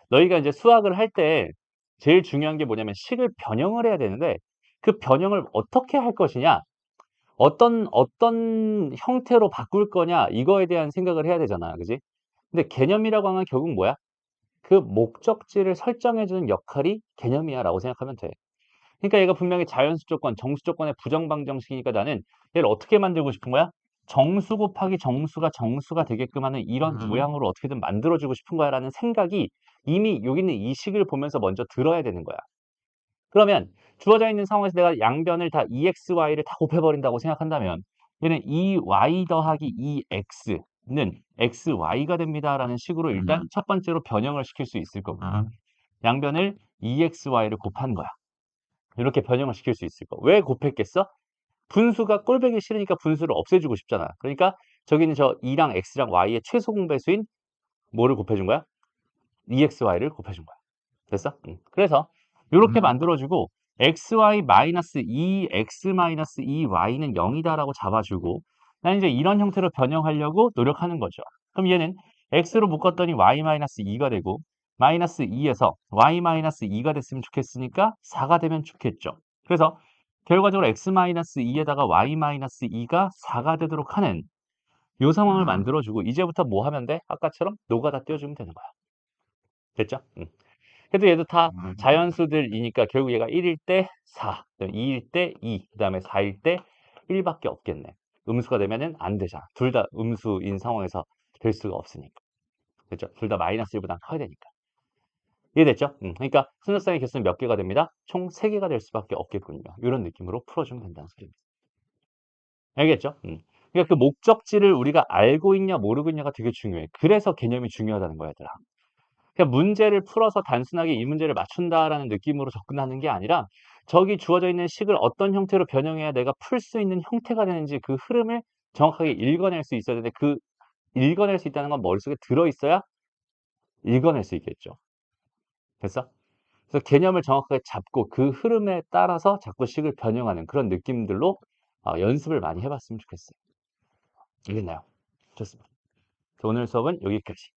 너희가 이제 수학을 할 때 제일 중요한 게 뭐냐면 식을 변형을 해야 되는데 그 변형을 어떻게 할 것이냐, 어떤 형태로 바꿀 거냐 이거에 대한 생각을 해야 되잖아. 그지? 근데 개념이라고 하면 결국 뭐야? 그 목적지를 설정해 주는 역할이 개념이야 라고 생각하면 돼. 그러니까 얘가 분명히 자연수 조건, 정수 조건의 부정방정식이니까 나는 얘를 어떻게 만들고 싶은 거야? 정수 곱하기 정수가 정수가 되게끔 하는 이런 모양으로 어떻게든 만들어주고 싶은 거야 라는 생각이 이미 여기 있는 이 식을 보면서 먼저 들어야 되는 거야. 그러면 주어져 있는 상황에서 내가 양변을 다 EXY를 다 곱해버린다고 생각한다면 얘는 EY 더하기 EX는 XY가 됩니다라는 식으로 일단 첫 번째로 변형을 시킬 수 있을 거고 양변을 EXY를 곱한 거야. 이렇게 변형을 시킬 수 있을 거. 왜 곱했겠어? 분수가 꼴보기 싫으니까 분수를 없애주고 싶잖아. 그러니까 저기는 저 2랑 X랑 Y의 최소 공배수인 뭐를 곱해준 거야? EXY를 곱해준 거야. 됐어? 그래서 이렇게 만들어주고 XY-2X-2Y는 0이다라고 잡아주고 난 이제 이런 형태로 변형하려고 노력하는 거죠. 그럼 얘는 X로 묶었더니 Y-2가 되고 마이너스 2에서 Y-2가 됐으면 좋겠으니까 4가 되면 좋겠죠. 그래서 결과적으로 x-2에다가 y-2가 4가 되도록 하는 요 상황을 만들어주고 이제부터 뭐 하면 돼? 아까처럼 노가다 띄워주면 되는 거야. 됐죠? 그래도 얘도 다 자연수들이니까 결국 얘가 1일 때 4, 2일 때 2, 그 다음에 4일 때 1밖에 없겠네. 음수가 되면은 안 되잖아. 둘 다 음수인 상황에서 될 수가 없으니까. 그렇죠? 둘 다 마이너스 1보다 커야 되니까. 이해됐죠? 그러니까 순서상의 개수는 몇 개가 됩니다? 총 3개가 될 수밖에 없겠군요. 이런 느낌으로 풀어주면 된다는 소리입니다. 알겠죠? 그러니까 그 목적지를 우리가 알고 있냐 모르고 있냐가 되게 중요해. 그래서 개념이 중요하다는 거야, 얘들아. 그냥 문제를 풀어서 단순하게 이 문제를 맞춘다라는 느낌으로 접근하는 게 아니라 저기 주어져 있는 식을 어떤 형태로 변형해야 내가 풀 수 있는 형태가 되는지 그 흐름을 정확하게 읽어낼 수 있어야 되는데 그 읽어낼 수 있다는 건 머릿속에 들어있어야 읽어낼 수 있겠죠. 됐어? 그래서 개념을 정확하게 잡고 그 흐름에 따라서 자꾸 식을 변형하는 그런 느낌들로 연습을 많이 해봤으면 좋겠어요. 알겠나요? 좋습니다. 오늘 수업은 여기까지.